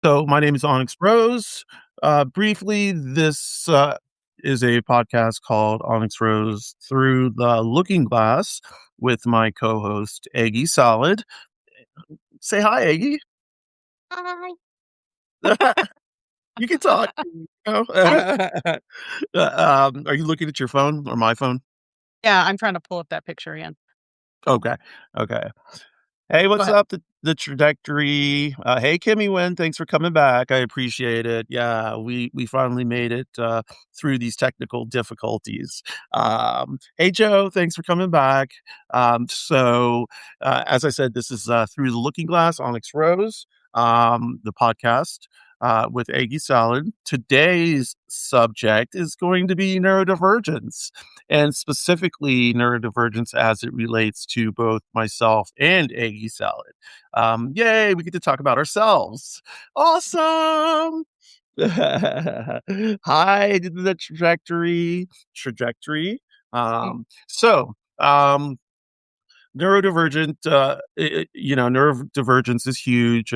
So my name is OnyxRose. Briefly, this is a podcast called OnyxRose Through the Looking Glass with my co-host Aggie Solid. Say hi, Aggie. Hi. You can talk. You know? Are you looking at your phone or my phone? Yeah, I'm trying to pull up that picture again. Okay. Okay. Hey, Go what's ahead. up? The trajectory. Hey, Kimmy Wynn, thanks for coming back. I appreciate it. Yeah, we finally made it through these technical difficulties. Hey, Joe, thanks for coming back. As I said, this is Through the Looking Glass, Onyx Rose, the podcast with Aggie Salad. Today's subject is going to be neurodivergence, and specifically neurodivergence as it relates to both myself and Aggie Salad. Yay, we get to talk about ourselves. Awesome. Hi to the trajectory. Mm. So, neurodivergent, neurodivergence is huge.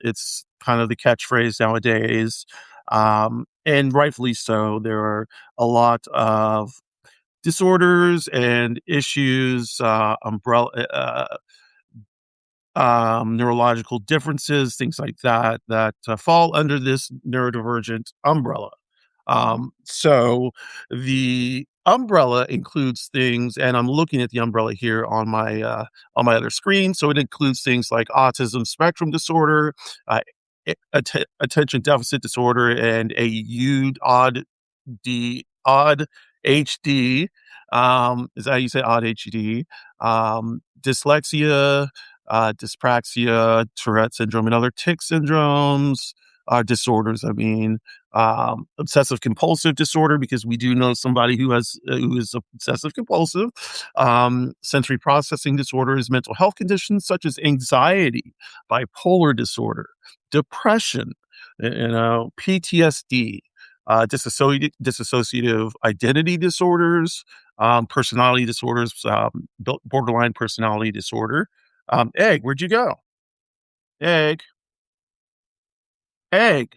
It's kind of the catchphrase nowadays. And rightfully so. There are a lot of disorders and issues, neurological differences, things like that, that fall under this neurodivergent umbrella. Mhm. So the umbrella includes things, and I'm looking at the umbrella here on my other screen. So it includes things like autism spectrum disorder, uh, attention deficit disorder, and a odd HD. Is that how you say odd HD? Dyslexia, dyspraxia, Tourette syndrome, and other tic syndromes, disorders. I mean, obsessive compulsive disorder, because we do know somebody who is obsessive compulsive. Sensory processing disorders, mental health conditions such as anxiety, bipolar disorder, depression, PTSD, dissociative identity disorders, personality disorders, borderline personality disorder. Egg, where'd you go? Egg, egg.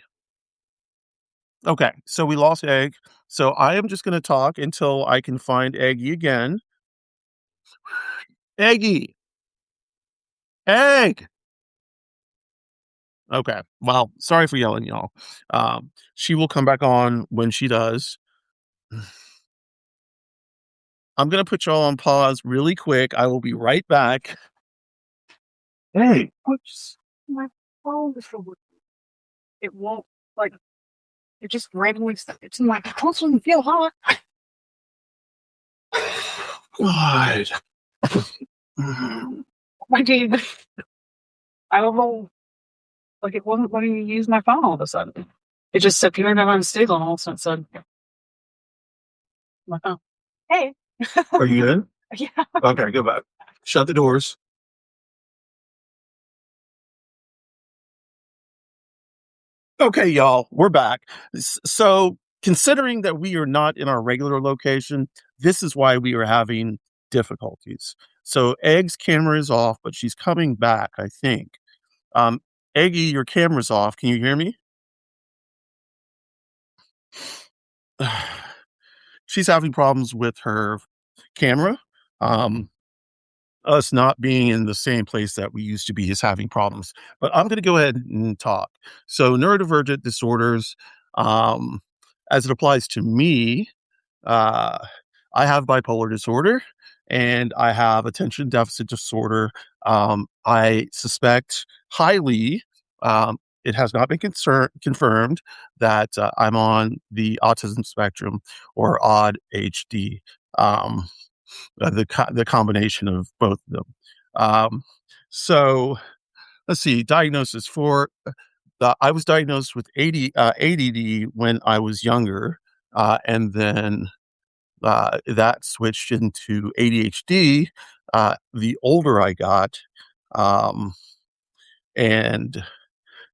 Okay, so we lost Egg. So I am just going to talk until I can find Eggy again. Eggy, egg. Okay, well, sorry for yelling, y'all. She will come back on when she does. I'm going to put y'all on pause really quick. I will be right back. Hey, Oops. My phone is so weird. It won't like it just randomly it's in my house when you feel hot. God. My dude, I don't know. Like it wasn't letting me use my phone all of a sudden. It just said you're not unstable and all of a sudden it said my phone. Hey. Are you good? Yeah. Okay, go back. Shut the doors. Okay, y'all, we're back. So, considering that we are not in our regular location, this is why we are having difficulties. So, Egg's camera is off, but she's coming back, I think. Um, Eggy, your camera's off. Can you hear me? She's having problems with her camera. Um, us not being in the same place that we used to be is having problems. But I'm going to go ahead and talk. So, neurodivergent disorders, um, as it applies to me, uh, I have bipolar disorder and I have attention deficit disorder. I suspect highly, it has not been confirmed that I'm on the autism spectrum or odd HD. Um, the combination of both of them. Um, so let's see. Diagnosis for I was diagnosed with ADD when I was younger, and then that switched into ADHD the older I got, um, and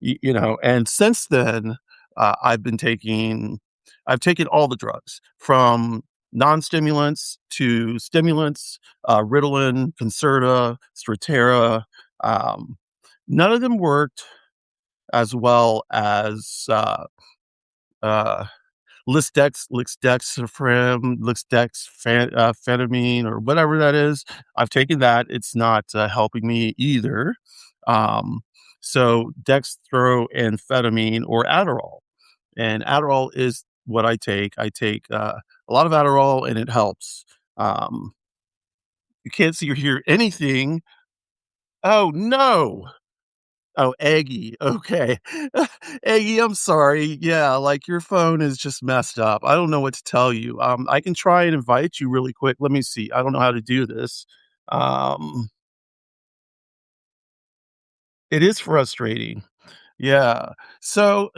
and since then, I've taken all the drugs from non-stimulants to stimulants, Ritalin, Concerta, Strattera. Um, None of them worked. as well as uh, phenamine, or whatever that is. I've taken that. It's not helping me either. Um, so dextroamphetamine or Adderall, and Adderall is what I take. I take a lot of Adderall, and it helps. Um, you can't see or hear anything. Oh no! Oh, Aggie, okay. Aggie, I'm sorry. Yeah, like, your phone is just messed up. I don't know what to tell you. I can try and invite you really quick. Let me see. I don't know how to do this. Um, it is frustrating. Yeah. So,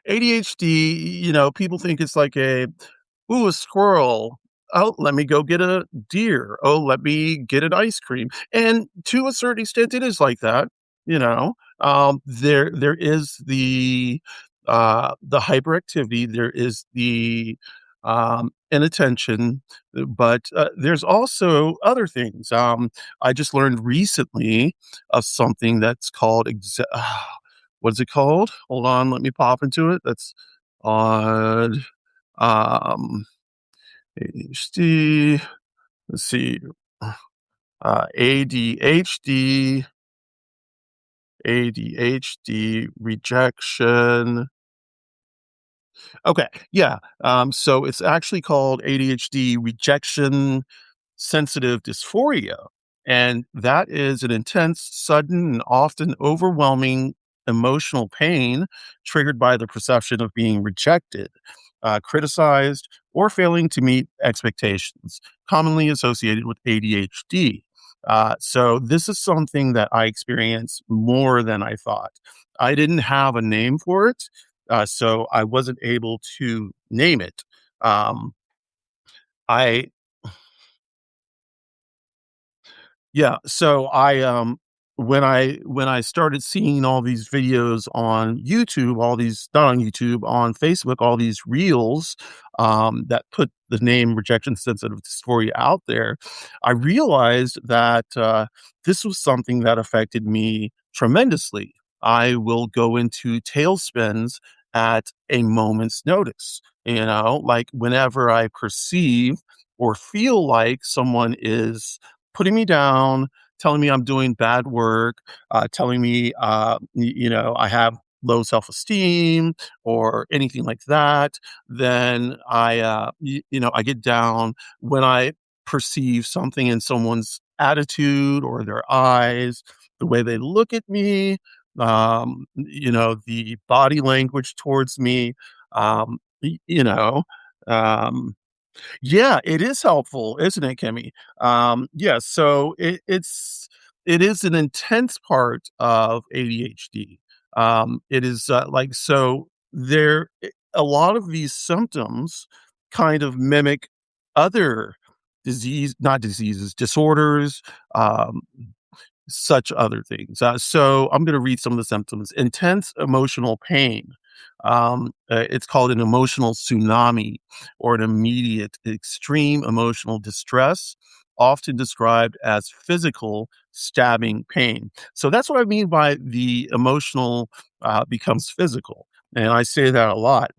ADHD, people think it's like "Ooh, a squirrel. Oh, let me go get a deer. Oh, let me get an ice cream." And to a certain extent, it is like that, you know? There is the hyperactivity, there is the, inattention, but, there's also other things. I just learned recently of something that's called what is it called? Hold on, let me pop into it. That's odd, um ADHD, let's see, ADHD, ADHD rejection. Okay, yeah, so it's actually called ADHD rejection sensitive dysphoria. And that is an intense, sudden, and often overwhelming emotional pain triggered by the perception of being rejected, criticized, or failing to meet expectations, commonly associated with ADHD. So, this is something that I experience more than I thought. I didn't have a name for it, so I wasn't able to name it. Um, I Yeah, so when I started seeing all these videos on YouTube, all these not on YouTube, on Facebook, all these reels, that put the name rejection sensitive dysphoria out there, I realized that, this was something that affected me tremendously. I will go into tailspins at a moment's notice, like, whenever I perceive or feel like someone is putting me down, telling me I'm doing bad work, telling me, I have low self-esteem or anything like that, then I get down when I perceive something in someone's attitude or their eyes, the way they look at me, the body language towards me, um, y- you know, um, yeah, it is helpful, isn't it, Kimmy? Yeah, so it is an intense part of ADHD. It is like so there a lot of these symptoms kind of mimic other not diseases, disorders, um, such other things. So I'm going to read some of the symptoms. Intense emotional pain. It's called an emotional tsunami or an immediate extreme emotional distress, often described as physical stabbing pain. So that's what I mean by the emotional becomes physical. And I say that a lot.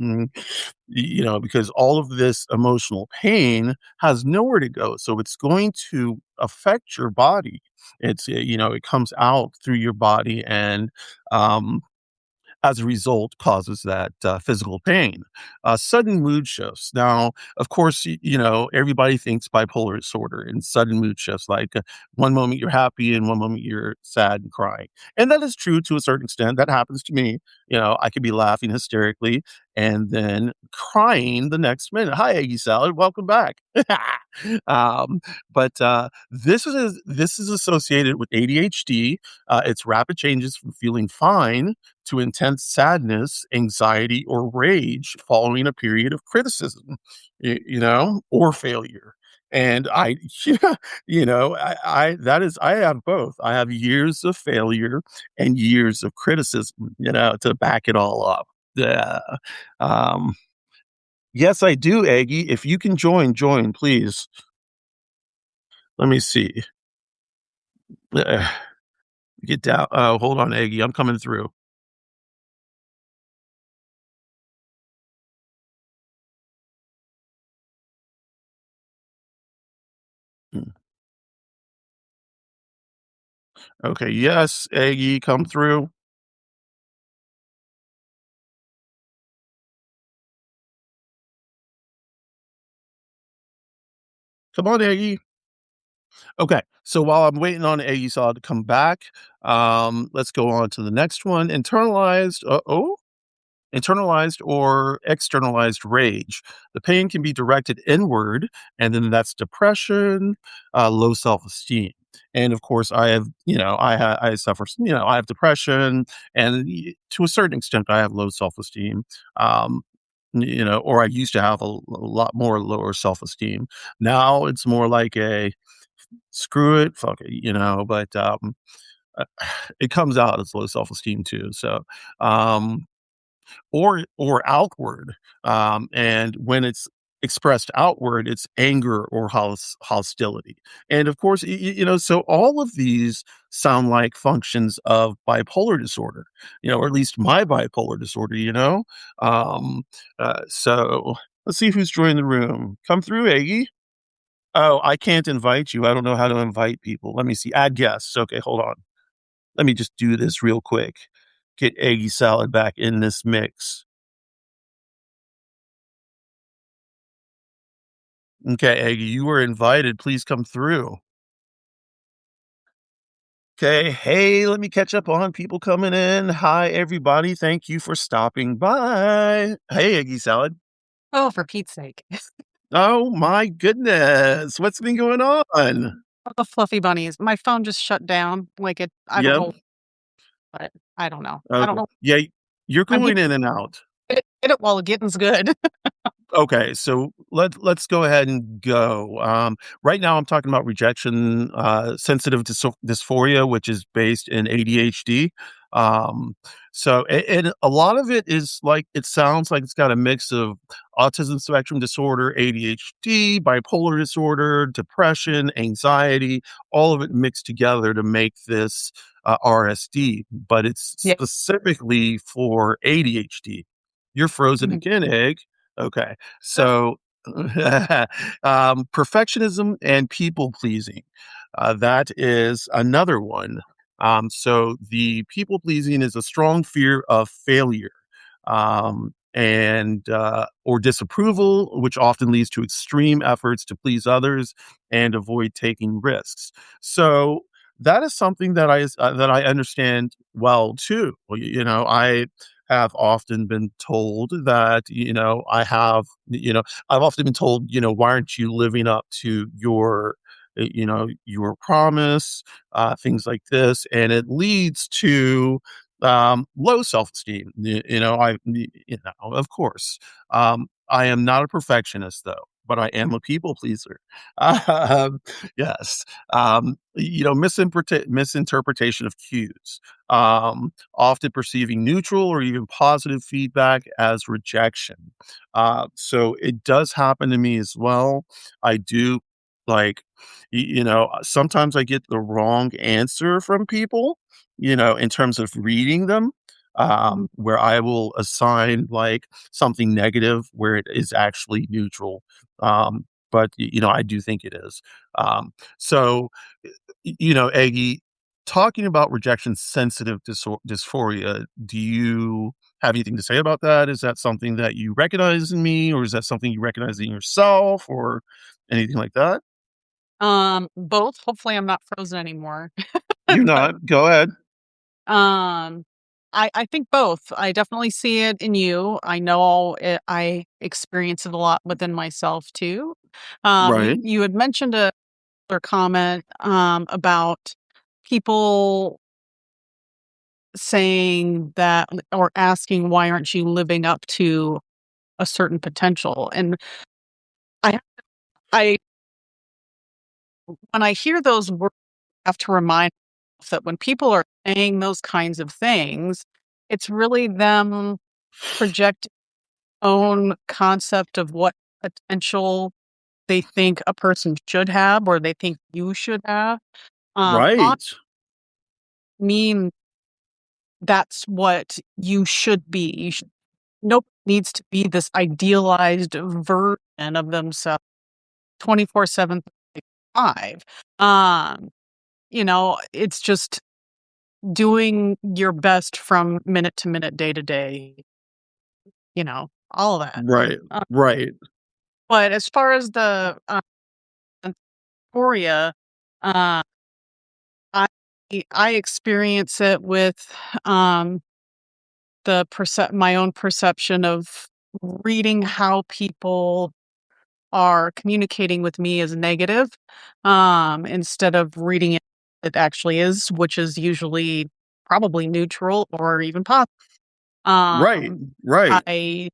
Because all of this emotional pain has nowhere to go. So it's going to affect your body. It comes out through your body, and um, as a result, causes that physical pain. Sudden mood shifts. Now, of course, everybody thinks bipolar disorder and sudden mood shifts. Like, one moment you're happy and one moment you're sad and crying, and that is true to a certain extent. That happens to me. I could be laughing hysterically and then crying the next minute. Hi, Eggy Salad, welcome back. um, but this is associated with ADHD. It's rapid changes from feeling fine to intense sadness, anxiety, or rage following a period of criticism, or failure. And I have both. I have years of failure and years of criticism, to back it all up. Yeah. Um, yes, I do, Aggie. If you can join, please. Let me see. Uh, Get down. Oh, hold on, Aggie. I'm coming through. Okay, yes, Aggie, come through. Come on, Aggie. Okay, so while I'm waiting on Aggie Saw to come back, let's go on to the next one. Internalized or externalized rage. The pain can be directed inward, and then that's depression, low self esteem. And of course, I suffer, I have depression, and to a certain extent, I have low self esteem. Um, or I used to have a lot more lower self esteem. Now it's more like a screw it, fuck it, but uh, it comes out as low self esteem too. So, um, or outward. And when it's expressed outward, it's anger or hostility. And of course, so all of these sound like functions of bipolar disorder, or at least my bipolar disorder. Um, so let's see who's joined the room. Come through, Aggie. Oh, I can't invite you. I don't know how to invite people. Let me see. Add guests. Okay, hold on. Let me just do this real quick. Get Aggie Salad back in this mix. Okay, Aggie, you were invited. Please come through. Okay. Hey, let me catch up on people coming in. Hi, everybody. Thank you for stopping by. Hey, Aggie Salad. Oh, for Pete's sake. Oh my goodness. What's been going on? The fluffy bunnies. My phone just shut down. Like I don't Yep. know, but I don't know. I don't Okay. know. Yeah, you're I'm going in and out. hit it while the getting's good. Okay, so let's go ahead and go. Right now, I'm talking about rejection, sensitive dysphoria, which is based in ADHD. Um, and a lot of it is like it sounds like it's got a mix of autism spectrum disorder, ADHD, bipolar disorder, depression, anxiety, all of it mixed together to make this RSD. But it's Yeah. specifically for ADHD. You're frozen Mhm. again, egg. Okay. So, perfectionism and people pleasing, that is another one. So the people pleasing is a strong fear of failure, and or disapproval, which often leads to extreme efforts to please others and avoid taking risks. So that is something that I understand well too. Well, I have often been told that, I've often been told, why aren't you living up to your promise, things like this. And it leads to low self-esteem. Of course. I am not a perfectionist though, but I am a people pleaser. Um, yes. Misinterpretation of cues. Often perceiving neutral or even positive feedback as rejection. So it does happen to me as well. I do like, sometimes I get the wrong answer from people, in terms of reading them, Mhm. where I will assign like something negative where it is actually neutral. But, I do think it is. So, Aggie, talking about rejection sensitive dysphoria, do you have anything to say about that? Is that something that you recognize in me, or is that something you recognize in yourself, or anything like that? Both. Hopefully I'm not frozen anymore. You're But not. Go ahead. um I think both. I definitely see it in you. I know I experience it a lot within myself too. Right. You had mentioned a other comment about people saying that or asking why aren't you living up to a certain potential. And I I when I hear those words, I have to remind myself that when people are saying those kinds of things, it's really them projecting own concept of what potential they think a person should have or they think you should have. On Right. mean that's what you should be. Nobody needs to be this idealized version of themselves 24/7, 5. Um, it's just doing your best from minute to minute, day to day, all of that. Right. Uh, Right. but as far as the euphoria, uh, I I experience it with um, my own perception of reading how people are communicating with me as negative, instead of reading it actually is, which is usually probably neutral or even positive. Right. Um, Right. I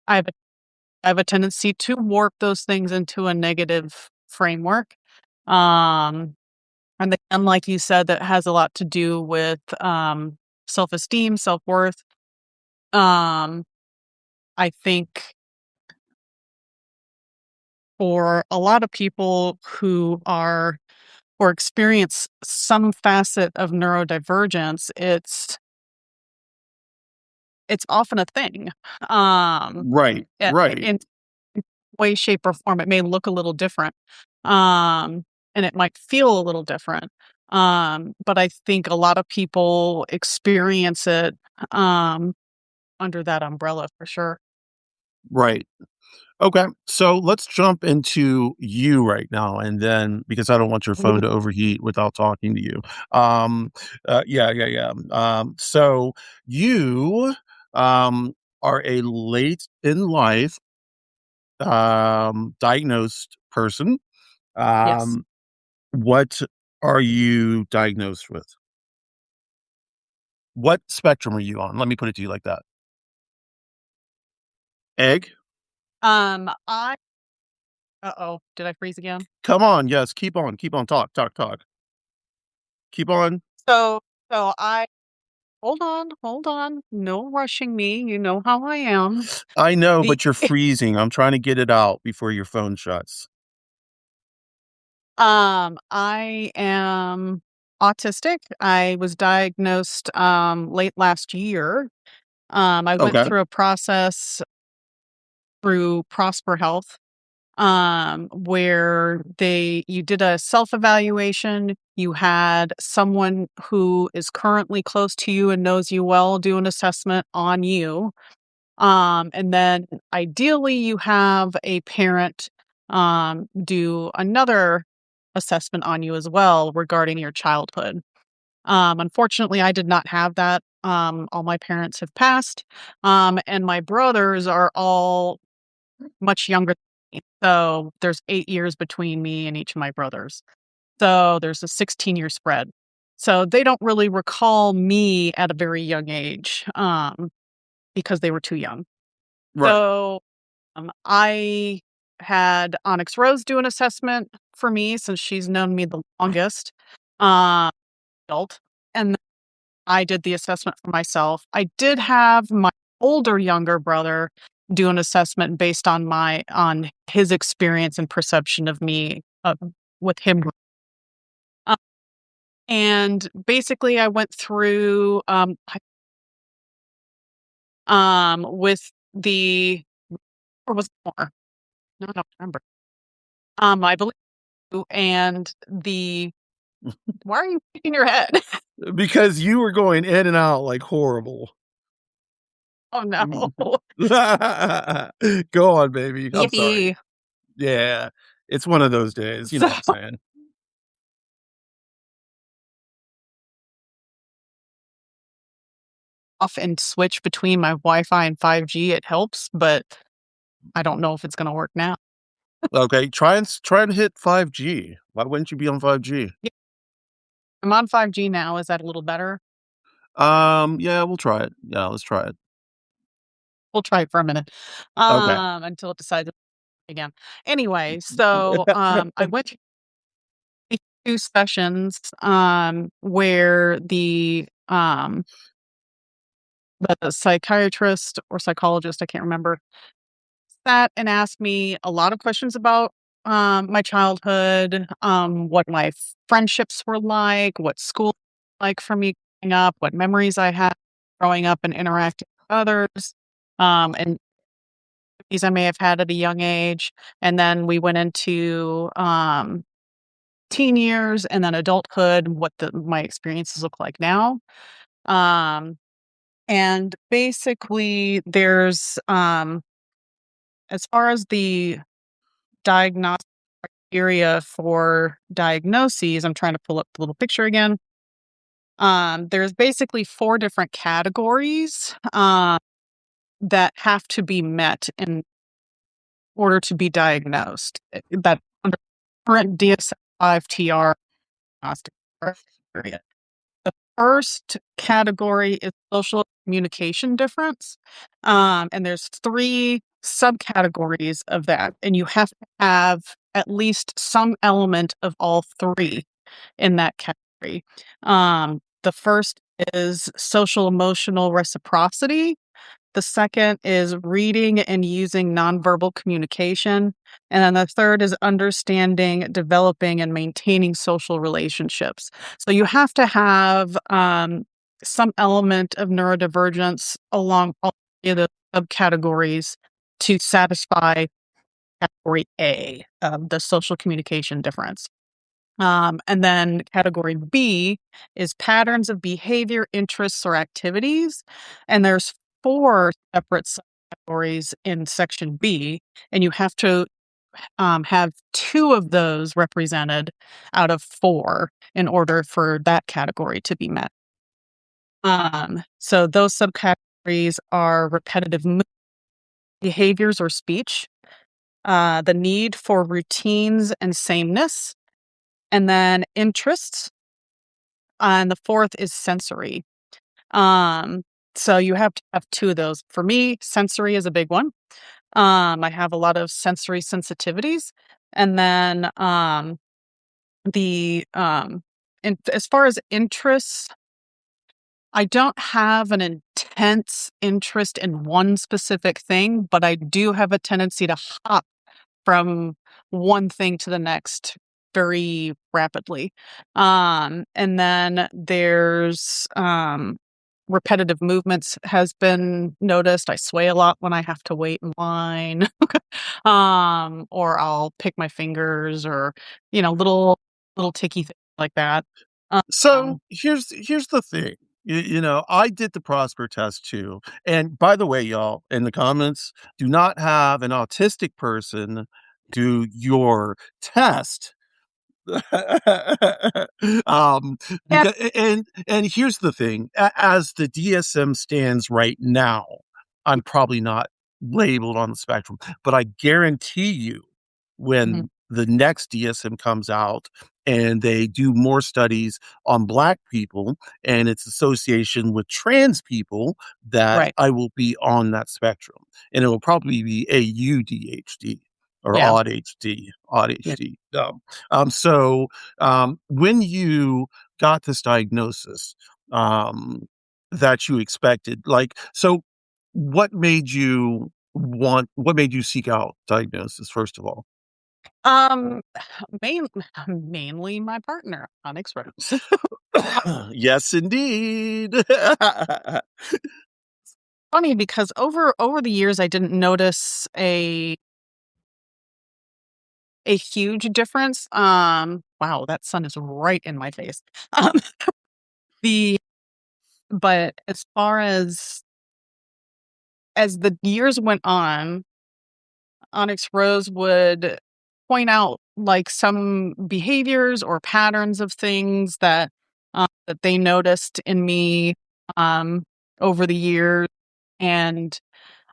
I have a I have a tendency to warp those things into a negative framework. Um, and then, like you said, that has a lot to do with self-esteem, self-worth. Um, I think for a lot of people who are or experience some facet of neurodivergence, it's often a thing. Um, Right. Right. in way, shape, or form, it may look a little different, um, and it might feel a little different. But I think a lot of people experience it um, under that umbrella for sure. Right. Okay. So let's jump into you right now, and then because I don't want your phone Mhm. to overheat without talking to you. Um, yeah, yeah, yeah. So you are a late in life diagnosed person. Yes. Um, what are you diagnosed with? What spectrum are you on? Let me put it to you like that. Egg? I Uh-oh, did I freeze again? Come on. Yes. Keep on. Talk, talk, talk. Keep on. So so I hold on. No rushing me. You know how I am. I know, The but you're freezing. I'm trying to get it out before your phone shuts. I am autistic. I was diagnosed late last year. I went Okay. through a process through Prosper Health, where you did a self-evaluation. You had someone who is currently close to you and knows you well do an assessment on you. And then ideally you have a parent do another assessment on you as well regarding your childhood. Unfortunately, I did not have that. All my parents have passed, and my brothers are all much younger than me. So there's 8 years between me and each of my brothers. So there's a 16-year spread. So they don't really recall me at a very young age, because they were too young. Right. So I had OnyxRose do an assessment for me since she's known me the longest, uh, adult, and then I did the assessment for myself. I did have my older younger brother do an assessment based on his experience and perception of me, with him. Uh, and basically, I went through with the or was it more? No, I don't remember. I believe, and the why are you shaking your head? Because you were going in and out like horrible. Oh no. Mm. Go on, baby. I'm sorry. Yippee. Yeah. It's one of those days. You know So what I'm saying? off and switch between my Wi-Fi and 5G, it helps, but I don't know if it's gonna work now. Okay. Try and hit 5G. Why wouldn't you be on 5G? Yeah, I'm on 5G now. Is that a little better? Yeah, we'll try it. Yeah, let's try it. We'll try it for a minute, Okay. until it decides again. Anyway, so, I went through 2 sessions, where the psychiatrist or psychologist, I can't remember, sat and asked me a lot of questions about, my childhood, what my friendships were like, what school like for me growing up, what memories I had growing up and interacting with others, and these I may have had at a young age. And then we went into teen years and then adulthood, what my experiences look like now. Um, and basically, there's as far as the diagnostic area for diagnoses, I'm trying to pull up the little picture again. There's basically four different categories that have to be met in order to be diagnosed. That under current DSM-5 TR diagnostic criteria. The first category is social communication difference, and there's three subcategories of that, and you have to have at least some element of all three in that category. The first is social emotional reciprocity. The second is reading and using nonverbal communication. And then the third is understanding, developing, and maintaining social relationships. So you have to have some element of neurodivergence along all of the subcategories to satisfy category A, the social communication difference. And then category B is patterns of behavior, interests, or activities. And there's four separate subcategories in section B, and you have to have two of those represented out of four in order for that category to be met. So those subcategories are repetitive behaviors or speech, the need for routines and sameness, and then interests. And the fourth is sensory. Um, so you have to have two of those. For me, sensory is a big one. I have a lot of sensory sensitivities. And then as far as interests, I don't have an intense interest in one specific thing, but I do have a tendency to hop from one thing to the next very rapidly. And then there's repetitive movements has been noticed. I sway a lot when I have to wait in line. Or I'll pick my fingers or, little ticky things like that. So Um, here's the thing. I did the Prosper test too. And by the way, y'all, in the comments, do not have an autistic person do your test. yeah. Because and here's the thing, as the DSM stands right now, I'm probably not labeled on the spectrum, but I guarantee you Mhm. when the next DSM comes out and they do more studies on Black people and its association with trans people, that Right. I will be on that spectrum. And it will probably be AUDHD or Yeah. odd HD, odd Yeah. HD. So when you got this diagnosis um, that you expected, what made you seek out diagnosis, first of all? Um, main, mainly my partner, OnyxRose. Yes, indeed. Funny because over the years, I didn't notice a huge difference. Wow, that sun is right in my face. Um, the but as far as the years went on, Onyx Rose would point out like some behaviors or patterns of things that they noticed in me um, over the years, and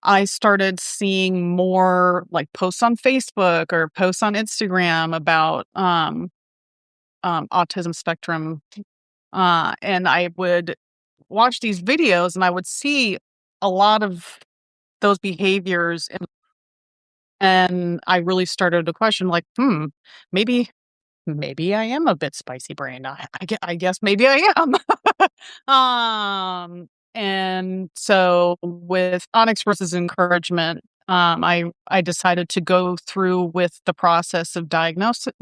I started seeing more like posts on Facebook or posts on Instagram about autism spectrum, and I would watch these videos, and I would see a lot of those behaviors and I really started to question like, maybe maybe I am a bit spicy brain. I guess maybe I am. And so with Onyx versus encouragement, I decided to go through with the process of diagnoses.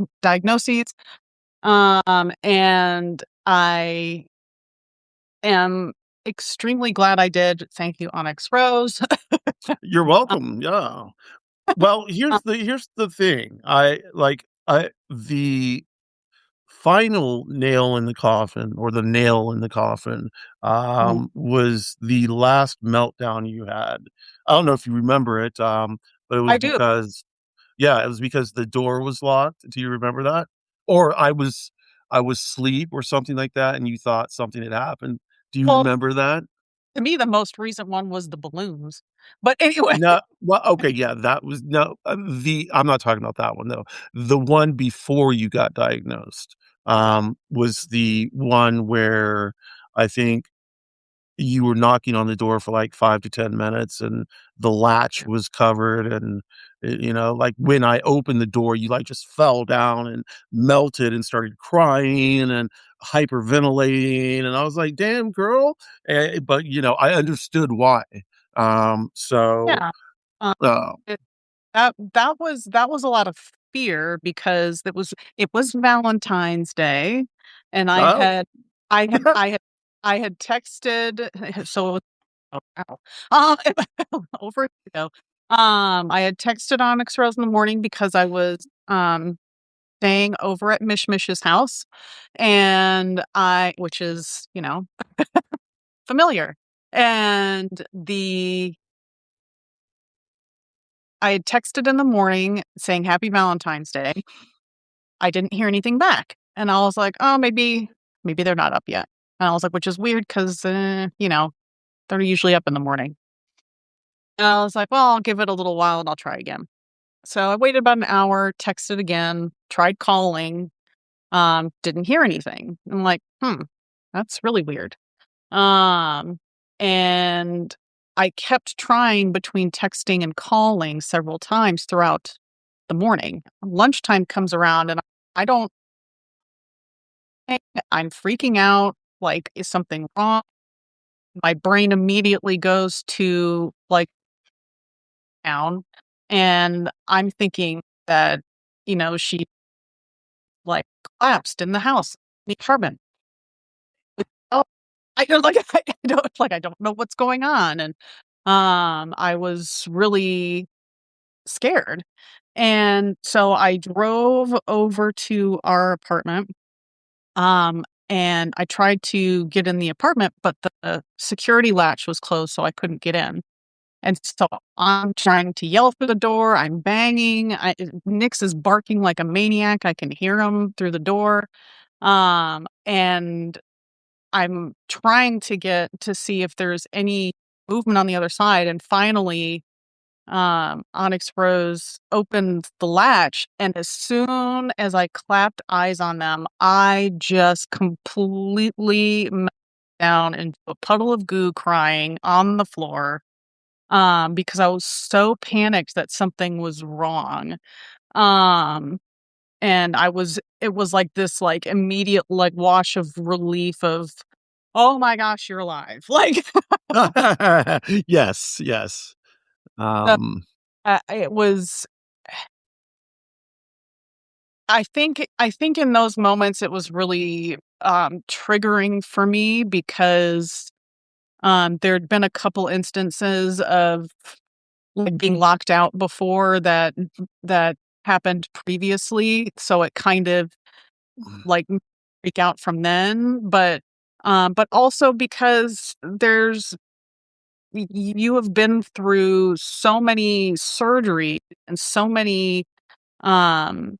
And I am extremely glad I did. Thank you, Onyx Rose. You're welcome. Yeah. Well, here's the thing. I like I the final nail in the coffin, or the nail in the coffin, Mhm. was the last meltdown you had. I don't know if you remember it, but it was I do. because yeah, it was because the door was locked. Do you remember that? Or I was asleep or something like that, and you thought something had happened. Do you Well, remember that? to me, the most recent one was the balloons. But anyway, No, well, okay, yeah, that was no, I'm not talking about that one, though. The one before you got diagnosed, was the one where I think you were knocking on the door for, like, 5 to 10 minutes, and the latch was covered, and, like, when I opened the door, you, like, just fell down and melted and started crying and hyperventilating, and I was like, "Damn, girl," but, I understood why. So, yeah, um, uh it that was a lot of fear because it was Valentine's Day, and oh. I had I had I had texted so oh, ow, over a week ago. I had texted OnyxRose in the morning because I was, staying over at Mishmish's house, and which is, familiar. And I had texted in the morning saying happy Valentine's Day. I didn't hear anything back. And I was like, oh, maybe they're not up yet. And I was like, which is weird because, they're usually up in the morning. And I was like, well, I'll give it a little while and I'll try again. So I waited about an hour, texted again, tried calling, didn't hear anything. I'm like, that's really weird. Um, and I kept trying between texting and calling several times throughout the morning. Lunchtime comes around and I don't, I'm freaking out. Like, is something wrong? My brain immediately goes to like down, and I'm thinking that, she like collapsed in the house, the apartment. Oh, I don't like I don't know what's going on. And I was really scared. And so I drove over to our apartment. And I tried to get in the apartment, but the security latch was closed, so I couldn't get in. And so I'm trying to yell through the door. I'm banging. Nix is barking like a maniac. I can hear him through the door. And I'm trying to get to see if there's any movement on the other side. And finally, Onyx Rose opened the latch, and as soon as I clapped eyes on them, I just completely melted down into a puddle of goo, crying on the floor, because I was so panicked that something was wrong. Um, and it was like this like immediate like wash of relief of, oh my gosh, you're alive. Like, Yes, yes. uh, Um, it was I think in those moments it was really, triggering for me because, there'd been a couple instances of, like, being locked out before that happened previously, so it kind of, like, freak out from then, but also because you have been through so many surgery and so many um,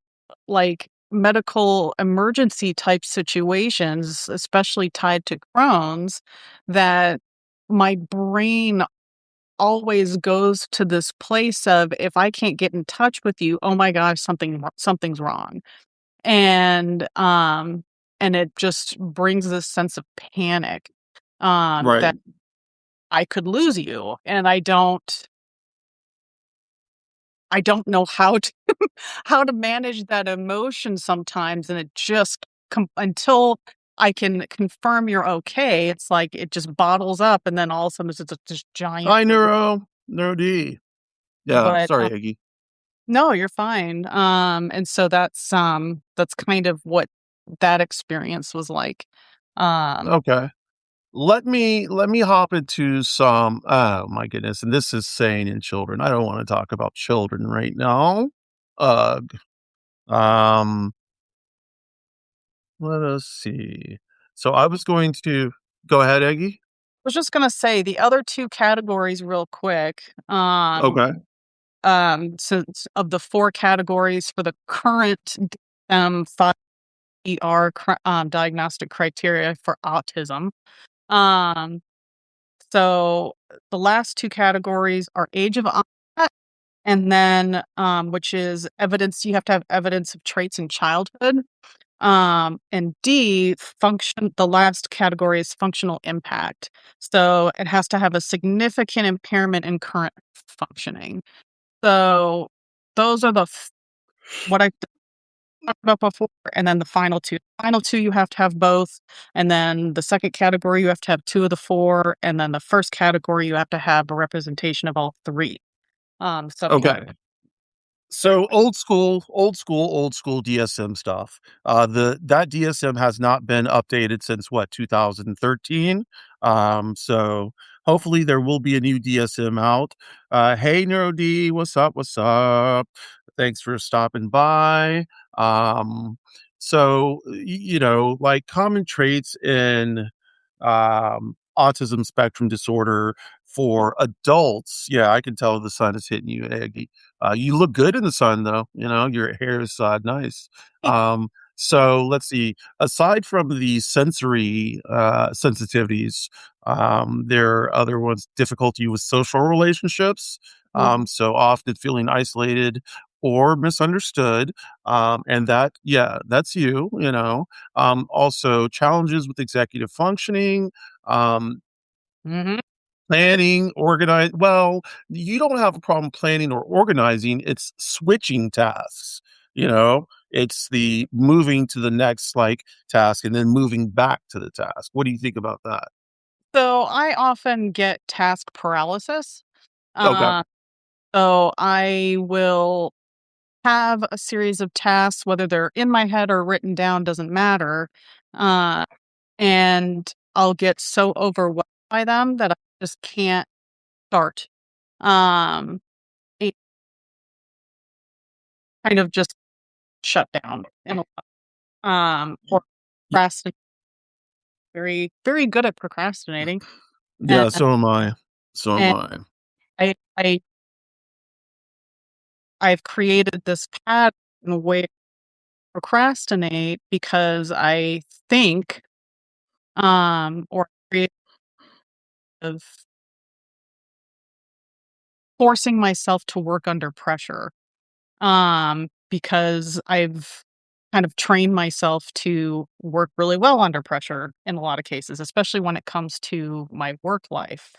like medical emergency type situations, especially tied to Crohn's, that my brain always goes to this place of if I can't get in touch with you, oh my gosh, something's wrong. And and it just brings this sense of panic right. that I could lose you and I don't know how to how to manage that emotion sometimes, and it just until I can confirm you're okay, it's like it just bottles up, and then all of a sudden it's just this giant Hi, Neuro D. Yeah, but, sorry, Iggy. no, you're fine, and so that's kind of what that experience was like. Um, Okay. Let me hop into some oh my goodness, and this is saying in children. I don't wanna talk about children right now. Ugh. Um, let us see. So I was going to go ahead, Eggy. Was just gonna say the other two categories real quick. Okay. Since of the four categories for the current 5ER diagnostic criteria for autism. Um, so the last two categories are age of onset, and then which is evidence. You have to have evidence of traits in childhood. And D, function, the last category is functional impact. So it has to have a significant impairment in current functioning. So those are what I talked about before. And then the final two. Final two, you have to have both. And then the second category, you have to have two of the four. And then the first category, you have to have a representation of all three Okay. subcategories. So old school DSM stuff. The that DSM has not been updated since what 2013. So hopefully there will be a new DSM out. Hey Neuro D, what's up? What's up? Thanks for stopping by. Um, like common traits in autism spectrum disorder for adults. Yeah, I can tell the sun is hitting you, Aggie. You look good in the sun, though. You know, your hair is nice. So let's see. Aside from the sensory sensitivities, there are other ones. Difficulty with social relationships. So often feeling isolated or misunderstood. And that, yeah, that's you. You know. Also challenges with executive functioning. Um, Mm-hmm. Planning, organize well, you don't have a problem planning or organizing, it's switching tasks, you know? It's the moving to the next, like, task and then moving back to the task. What do you think about that? So I often get task paralysis. Okay. Uh, so I will have a series of tasks, whether they're in my head or written down, doesn't matter. Uh, and I'll get so overwhelmed by them that I just can't start. Um, it kind of just shut down or Y procrastinate. Very, very good at procrastinating. And, yeah, so am I. So am and I. I, I, I've created this pattern where I procrastinate because I think, or create of forcing myself to work under pressure, because I've kind of trained myself to work really well under pressure in a lot of cases, especially when it comes to my work life.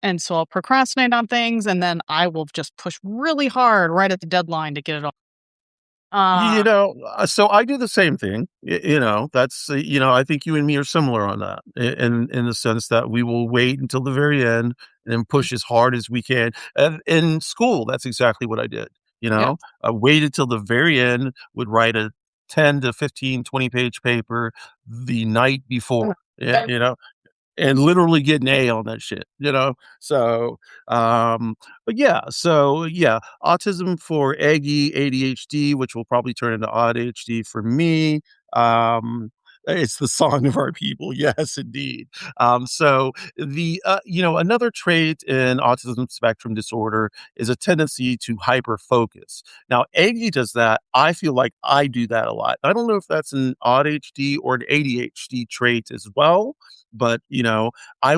And so I'll procrastinate on things and then I will just push really hard right at the deadline to get it all. You Uh, know, so I do the same thing. That's I think you and me are similar on that, in the sense that we will wait until the very end and then push as hard as we can. And in school, that's exactly what I did. yeah. I waited till the very end, would write a 10 to 15, 20-page paper the night before. Yeah, and literally get an A on that shit, you know? So, but yeah, autism for Aggie, ADHD, which will probably turn into ADHD for me. Um, it's the song of our people. Yes, indeed. Another trait in autism spectrum disorder is a tendency to hyper focus. Now, Aggie does that. I feel like I do that a lot. I don't know if that's an ADHD or an ADHD trait as well, but I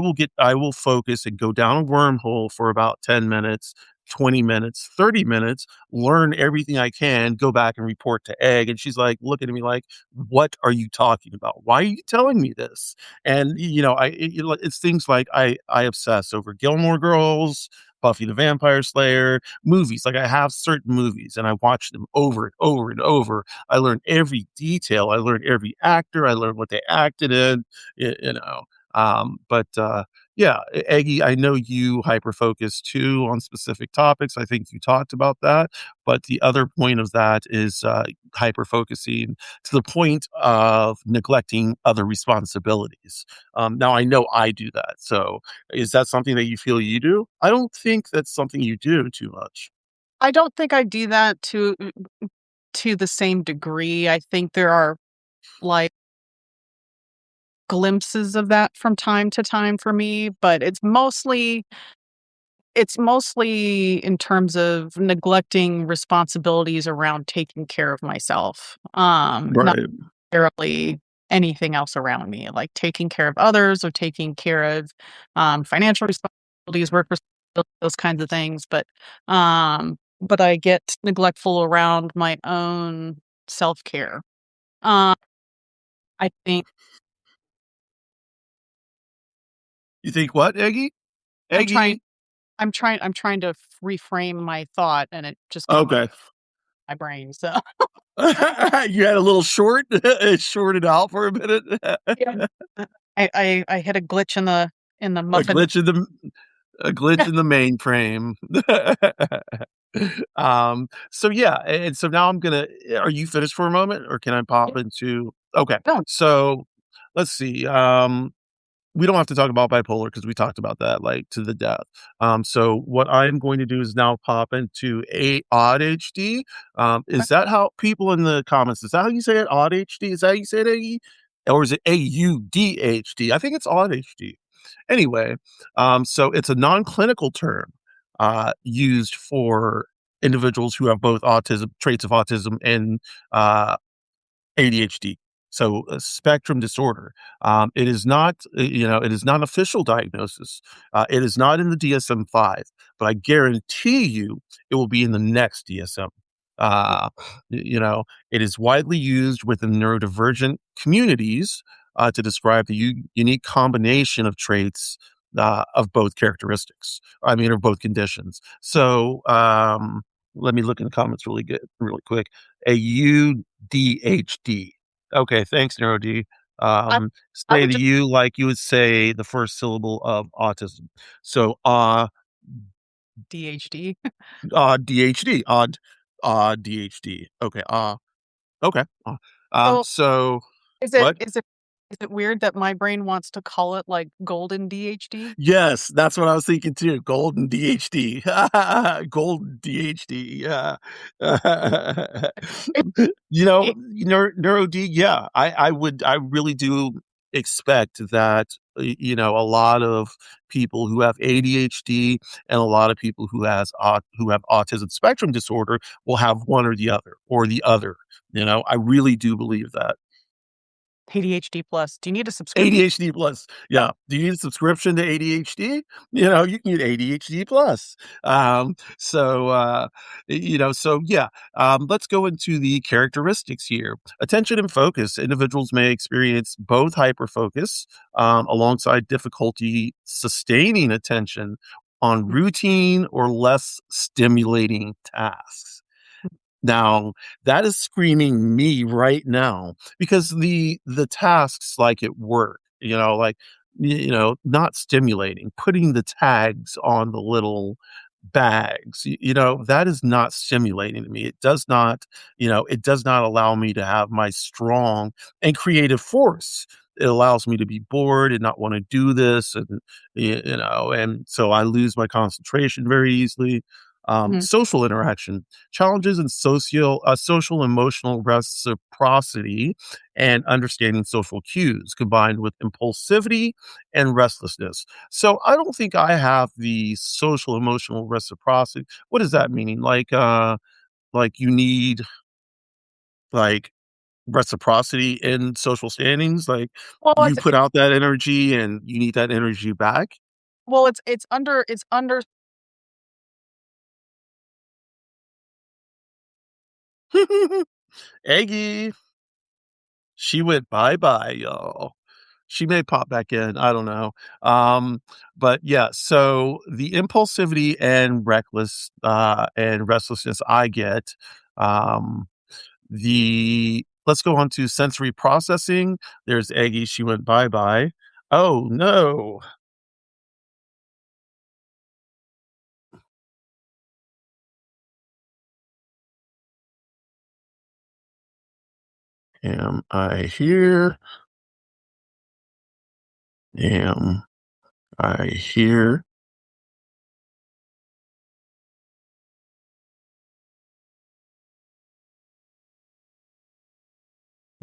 will focus and go down a wormhole for about 10 minutes, 20 minutes, 30 minutes, learn everything I can, go back and report to Egg. And she's like looking at me like, what are you talking about? Why are you telling me this? And it's things like I obsess over Gilmore Girls, Buffy the Vampire Slayer, movies. Like I have certain movies and I watch them over and over and over. I learn every detail. I learn every actor. I learn what they acted in. y- you know but Yeah, Aggie, I know you hyper focus too on specific topics. I think you talked about that, but the other point of that is hyper focusing to the point of neglecting other responsibilities. Now I know I do that. So is that something that you feel you do? I don't think that's something you do too much. I don't think I do that to the same degree. I think there are like glimpses of that from time to time for me, but it's mostly in terms of neglecting responsibilities around taking care of myself. Not Right. necessarily anything else around me, like taking care of others or taking care of financial responsibilities, work responsibilities, those kinds of things. But I get neglectful around my own self care. Um, I think You think what, Eggy? I'm trying. Eggy? I'm trying to reframe my thought, and it just came up Okay. in my brain. So You had a little short, it shorted out for a minute. yeah, I hit a glitch in the A muffin. glitch in the a glitch in the mainframe. So yeah, and so now I'm gonna are you finished for a moment or can I pop into okay. No, So let's see. We don't have to talk about bipolar because we talked about that like to the death. So what I'm going to do is now pop into a odd HD. Is that how people in the comments? Is that how you say it? Odd HD? Is that how you say it? AE? Or is it AUDHD? I think it's odd HD. Anyway, so it's a non-clinical term used for individuals who have both autism traits of autism and uh, ADHD. So a spectrum disorder. It is not, it is not an official diagnosis. It is not in the DSM-5, but I guarantee you it will be in the next DSM. Uh, it is widely used within neurodivergent communities to describe the unique combination of traits of both characteristics. I mean, of both conditions. So let me look in the comments really quick. AUDHD. Okay, thanks, NeuroD. I I Say would the just U like you would say the first syllable of autism. So, DHD. DHD, DHD. Okay, okay. So So is it what? is it is it weird that my brain wants to call it like golden DHD? Yes, that's what I was thinking too. Golden DHD. Golden DHD. Yeah. Neuro D. Yeah, I really do expect that, a lot of people who have ADHD and a lot of people who have autism spectrum disorder will have one or the other or the other. I really do believe that. ADHD plus. Do you need a subscription? ADHD plus. Yeah. Do you need a subscription to ADHD? You can get ADHD plus. So yeah. Let's go into the characteristics here. Attention and focus. Individuals may experience both hyperfocus alongside difficulty sustaining attention on routine or less stimulating tasks. Now, that is screaming me right now because the tasks like at work, like not stimulating, putting the tags on the little bags, that is not stimulating to me. It does not allow me to have my strong and creative force. It allows me to be bored and not want to do this and so I lose my concentration very easily. Mhm. Social interaction challenges in social emotional reciprocity and understanding social cues combined with impulsivity and restlessness. So I don't think I have the social emotional reciprocity. What does that mean? Like you need like reciprocity in social standings, like Well, you put out that energy and you need that energy back. it's under Eggy, she went bye bye, y'all. She may pop back in, I don't know. But yeah, so the impulsivity and restlessness I get, um, let's go on to sensory processing. There's Eggy, she went bye-bye. Oh, no. Am I here? Am I here?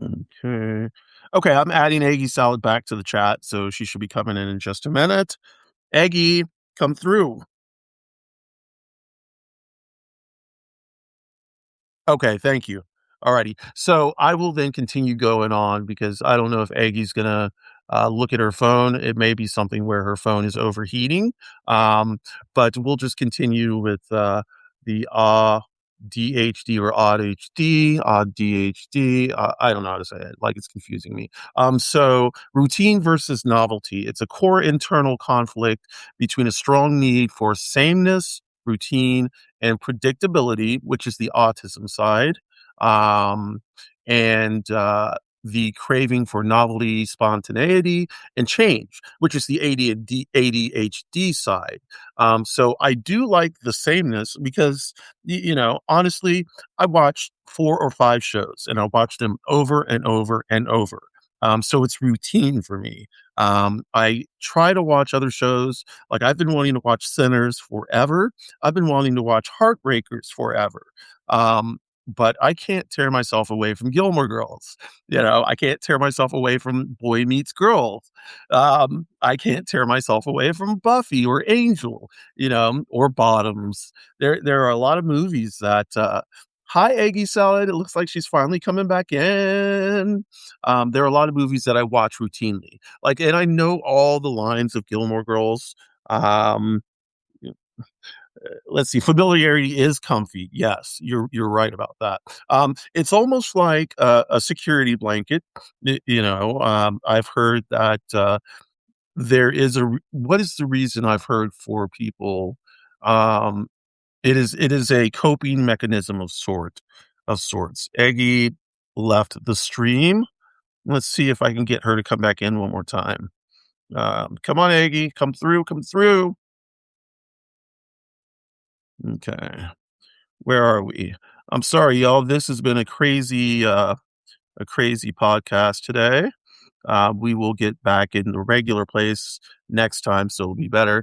Okay. Okay, I'm adding Eggy Salad back to the chat, so she should be coming in just a minute. Eggy, come through. Okay, thank you. Alrighty. So I will then continue going on because I don't know if Aggie's gonna look at her phone. It may be something where her phone is overheating. But we'll just continue with the DHD or odd HD, odd DHD. I don't know how to say it. Like it's confusing me. So routine versus novelty. It's a core internal conflict between a strong need for sameness, routine, and predictability, which is the autism side, um, and the craving for novelty, spontaneity, and change, which is the ADHD side. So I do like the sameness because, honestly, I watch 4 or 5 shows and I watch them over and over and over. So it's routine for me. I try to watch other shows. Like I've been wanting to watch Sinners forever. I've been wanting to watch Heartbreakers forever. But I can't tear myself away from Gilmore Girls. I can't tear myself away from Boy Meets Girls. I can't tear myself away from Buffy or Angel, or Bottoms. There are a lot of movies that hi Eggy Salad. It looks like she's finally coming back in. There are a lot of movies that I watch routinely. Like, and I know all the lines of Gilmore Girls. Um, let's see, familiarity is comfy. Yes, you're right about that. It's almost like a security blanket. I've heard that there is what is the reason I've heard for people? Um, it is a coping mechanism of sorts. Eggy left the stream. Let's see if I can get her to come back in one more time. Come on, Eggy, come through, come through. Okay. Where are we? I'm sorry, y'all. This has been a crazy podcast today. We will get back in the regular place next time, so it'll be better.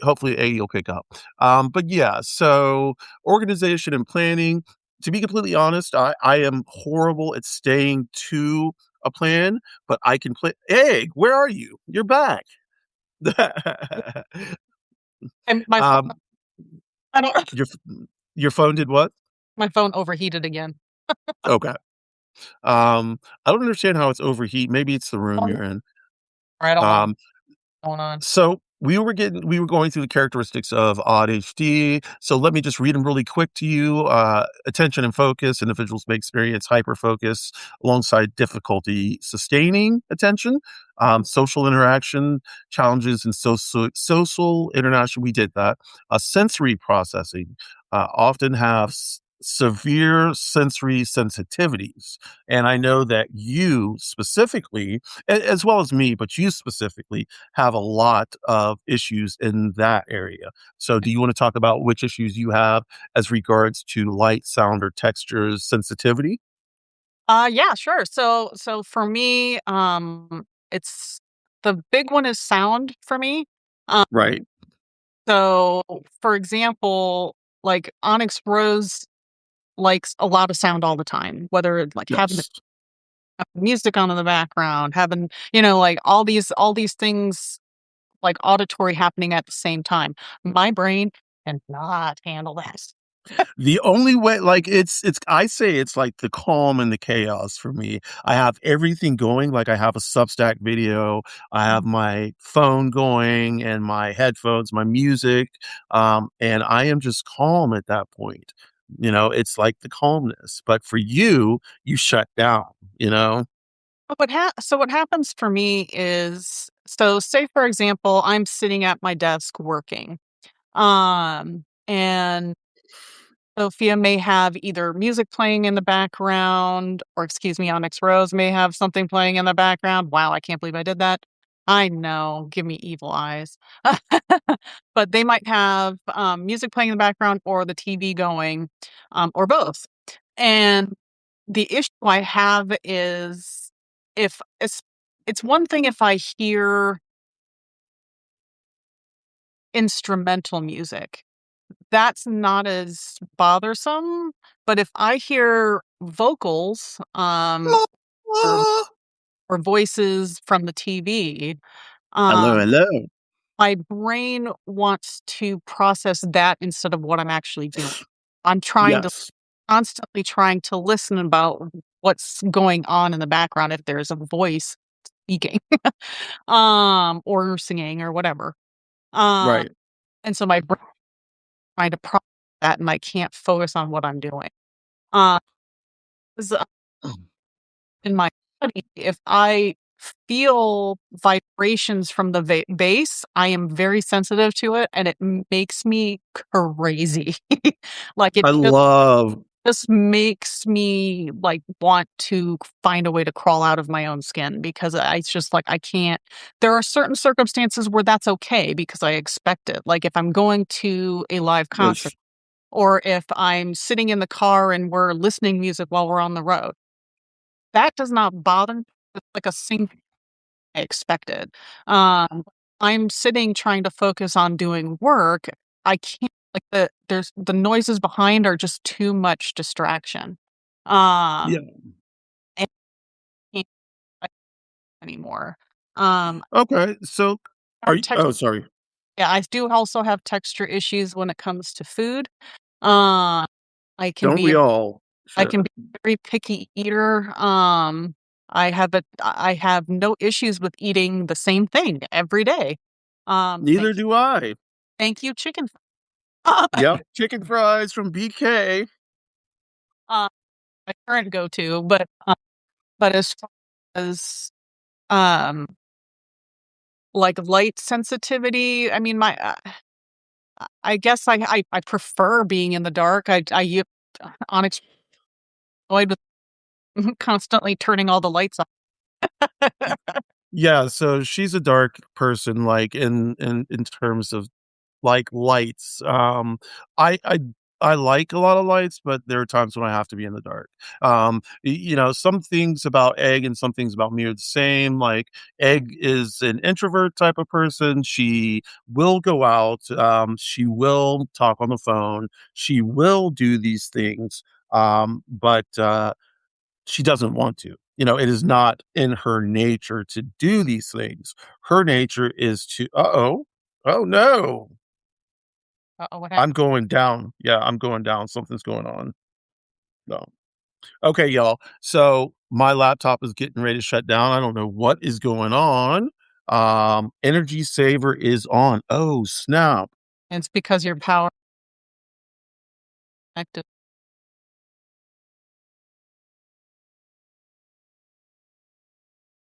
Hopefully Eggy will pick up. But yeah, so organization and planning. To be completely honest, I am horrible at staying to a plan, but I can play. Egg, where are you? You're back. And my phone, um, I don't. your your phone did what? My phone overheated again. Okay. I don't understand how it's overheat. Maybe it's the room All you're in. right, I don't know Um, what's going on. so we were going through the characteristics of ADHD. So let me just read them really quick to you. Attention and focus. Individuals may experience hyperfocus alongside difficulty sustaining attention. Social interaction challenges and social interaction. We did that. Sensory processing often have severe sensory sensitivities. And I know that you specifically, as well as me, but you specifically have a lot of issues in that area. So do you want to talk about which issues you have as regards to light, sound, or textures sensitivity? Yeah, sure. So for me, it's the big one is sound for me. Um, Right. so for example, like Onyx Rose likes a lot of sound all the time, whether it's like having the Yes. music on in the background, having, like all these things like auditory happening at the same time. My brain cannot handle this. The only way, like I say it's like the calm and the chaos for me. I have everything going, like I have a Substack video, I have my phone going and my headphones, my music, and I am just calm at that point. It's like the calmness. But for you, you shut down, you know? So what happens for me is, so say for example, I'm sitting at my desk working. And Sophia may have either music playing in the background, or excuse me, Onyx Rose may have something playing in the background. Wow, I can't believe I did that. I know, give me evil eyes. But they might have music playing in the background or the TV going, or both. And the issue I have is, if it's one thing if I hear instrumental music. That's not as bothersome, but if I hear vocals, or Ah, voices from the TV, hello, um, hello. my brain wants to process that instead of what I'm actually doing. I'm trying to Yes, constantly trying to listen about what's going on in the background if there's a voice speaking, or singing or whatever. Um, right. and so my brain trying to process that, and I can't focus on what I'm doing. Uh, 'Cause, in my body, if I feel vibrations from the bass, I am very sensitive to it, and it makes me crazy. Like, it I love just makes me, like, want to find a way to crawl out of my own skin because it's just like, I can't there are certain circumstances where that's okay because I expect it. Like, if I'm going to a live concert this. or if I'm sitting in the car and we're listening music while we're on the road. That does not bother me. It's like a thing I expected. I'm sitting trying to focus on doing work. I can't like the noises behind are just too much distraction. Yeah. And I can't like anymore. Um, Okay. So, I are have you? Oh, sorry. yeah, I do also have texture issues when it comes to food. Uh, I can Don't be we all? I Sure. can be a very picky eater. I have no issues with eating the same thing every day. Neither do I. Thank you, chicken. Yep. Chicken fries from BK. Uh, my current go-to, but as far as um like light sensitivity, I mean, I guess I prefer being in the dark. I use Onyx with constantly turning all the lights on. Yeah. So she's a dark person, like in terms of like lights. I like a lot of lights, but there are times when I have to be in the dark. Some things about Egg and some things about me are the same. Like Egg is an introvert type of person. She will go out. She will talk on the phone. She will do these things. But she doesn't want to. It is not in her nature to do these things. Her nature is to, oh no, Uh-oh, what happened? I'm going down. Yeah, I'm going down. Something's going on. No. Okay, y'all. So my laptop is getting ready to shut down. I don't know what is going on. Energy saver is on. Oh, snap. It's because your power active.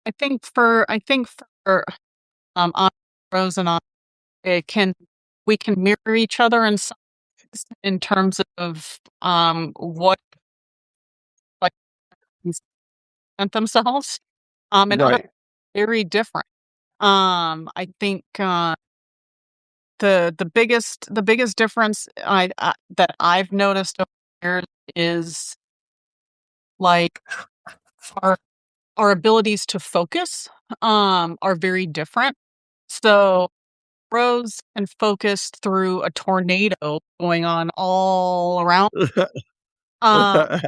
I think for on Rose and I, it can we can mirror each other in some ways in terms of what like present themselves. And other Right. very different. I think the biggest difference that I've noticed over the years is like our our abilities to focus are very different. So Rose can focus through a tornado going on all around. Uh,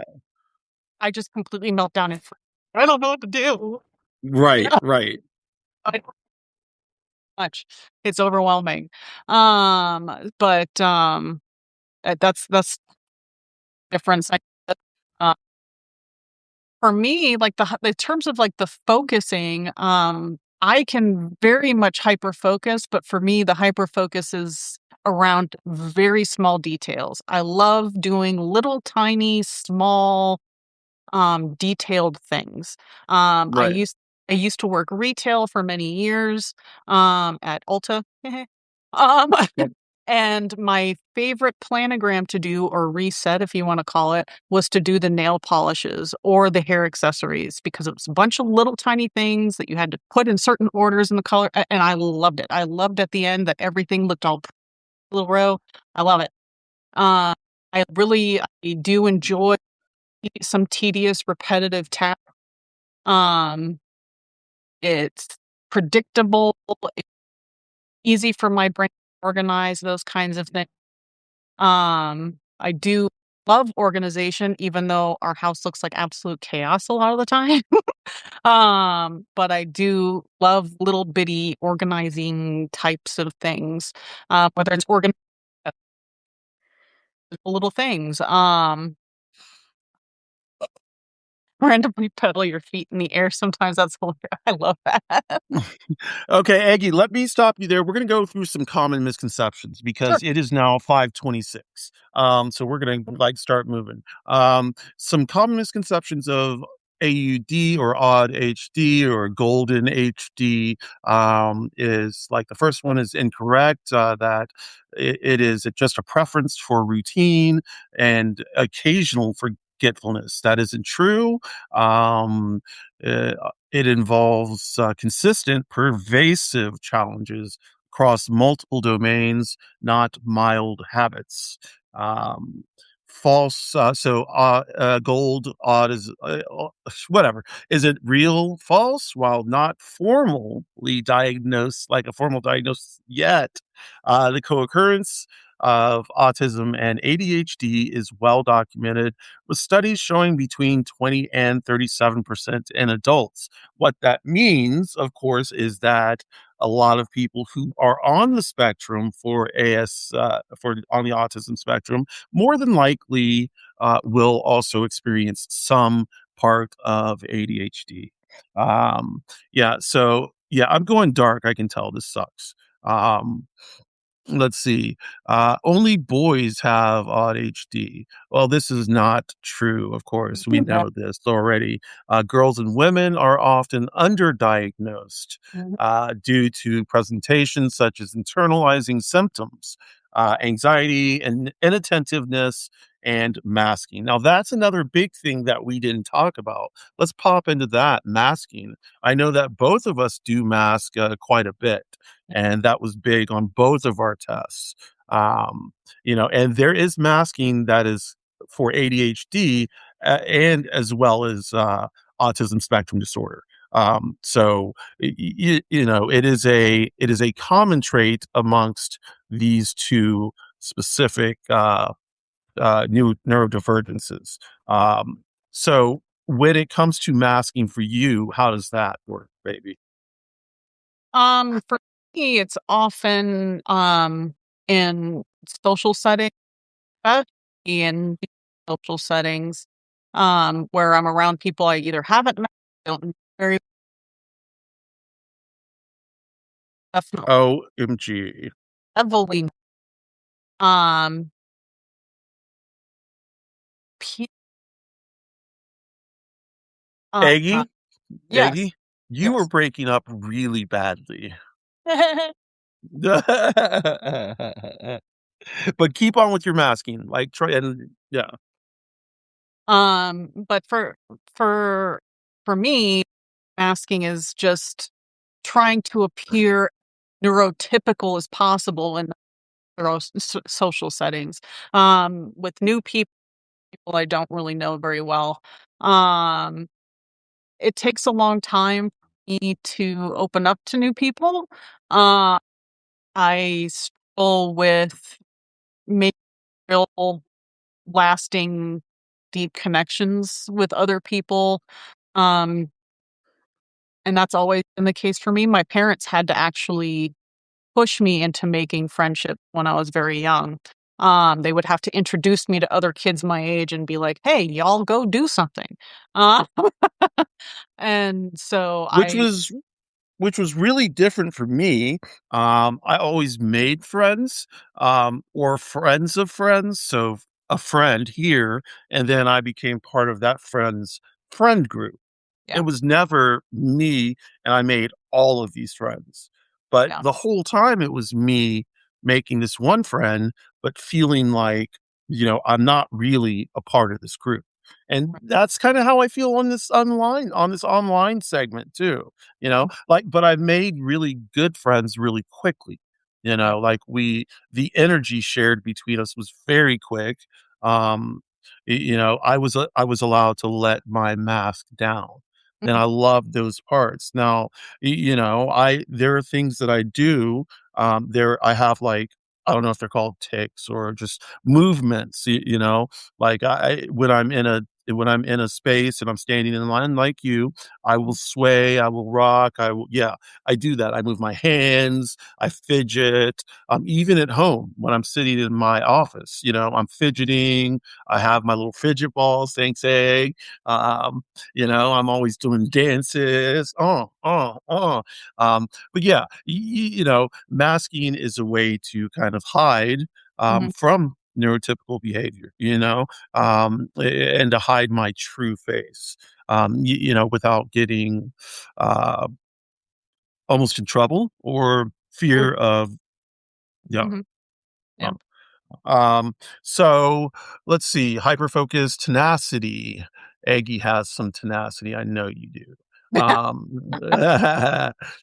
I just completely melt down and freeze. I don't know what to do. Right, right. I much. It's overwhelming. But that's difference. Uh, for me, like in terms of like the focusing, I can very much hyper focus, but for me, the hyper focus is around very small details. I love doing little tiny small detailed things. Um, I Right. used I used to work retail for many years at Ulta. um, Yep. and my favorite planogram to do or reset, if you want to call it, was to do the nail polishes or the hair accessories because it was a bunch of little tiny things that you had to put in certain orders in the color. And I loved it. I loved at the end that everything looked all little row. I love it. Uh, I do enjoy some tedious, repetitive tasks. Um, it's predictable, it's easy for my brain to organize those kinds of things. I do. love organization, even though our house looks like absolute chaos a lot of the time. But I do love little bitty organizing types of things, whether it's little things. Randomly pedal your feet in the air. Sometimes that's hilarious. I love that. Okay, Aggie, let me stop you there. We're going to go through some common misconceptions Sure. because it is now 5:26. So we're going to like start moving. Some common misconceptions of AUD or odd HD or golden HD is like the first one is incorrect. That it is just a preference for routine and occasional forgetfulness. That isn't true. Um, uh, it involves consistent, pervasive challenges across multiple domains, not mild habits. Um, gold, odd is whatever. Is it real? False? While not formally diagnosed, like a formal diagnosis yet, the co occurrence of autism and ADHD is well documented, with studies showing between 20 and 37% in adults. What that means, of course, is that a lot of people who are on the spectrum for for on the autism spectrum, more than likely will also experience some part of ADHD. Yeah, so yeah, I'm going dark. I can tell this sucks. Um, Let's see. Only boys have odd HD. Well, this is not true, of course. We know this already. Girls and women are often underdiagnosed due to presentations such as internalizing symptoms, anxiety, and inattentiveness, and masking. Now, that's another big thing that we didn't talk about. Let's pop into that masking. I know that both of us do mask quite a bit, and that was big on both of our tests. Um, and there is masking that is for ADHD and as well as autism spectrum disorder. So it is a common trait amongst these two specific new neurodivergences. So when it comes to masking for you, how does that work, baby? For me, it's often in social settings, in social settings, where I'm around people I either haven't met, don't know very definitely OMG. heavily. Um, pe- uh, Aggie? yes, Aggie? You were yes. breaking up really badly. But keep on with your masking. Like try and yeah. But for for me, masking is just trying to appear neurotypical as possible in social settings. With new people I don't really know very well. Um, it takes a long time for me to open up to new people. Uh, I struggle with making real lasting deep connections with other people. Um, and that's always been the case for me. My parents had to actually push me into making friendships when I was very young. They would have to introduce me to other kids my age and be like, "Hey, y'all go do something." Uh, and so Which I was which was really different for me. I always made friends, or friends of friends. So a friend here, and then I became part of that friend's friend group. It yeah, was never me, and I made all of these friends. But yeah, the whole time it was me making this one friend, but feeling like, I'm not really a part of this group. And that's kind of how I feel on this online segment too. Like, but I've made really good friends really quickly. yeah, Like the energy shared between us was very quick. Um, I was allowed to let my mask down, and mhm, I love those parts. Now, I there are things that I do. There I have like I don't know if they're called ticks or just movements, you know, like when when I'm in a space and I'm standing in line like you, I will sway, I will rock, yeah, I do that. I move my hands, I fidget. Even at home when I'm sitting in my office, you know, I'm fidgeting. I have my little fidget balls. Thanks, egg. Um, you know, I'm always doing dances. But yeah, you know, masking is a way to kind of hide Mhm. from neurotypical behavior, you know, and to hide my true face, you know, without getting uh, almost in trouble or Sure. fear of, yeah. Mhm. Yeah. um, um, so let's see, hyperfocus, tenacity. Aggie has some tenacity. I know you do. Um,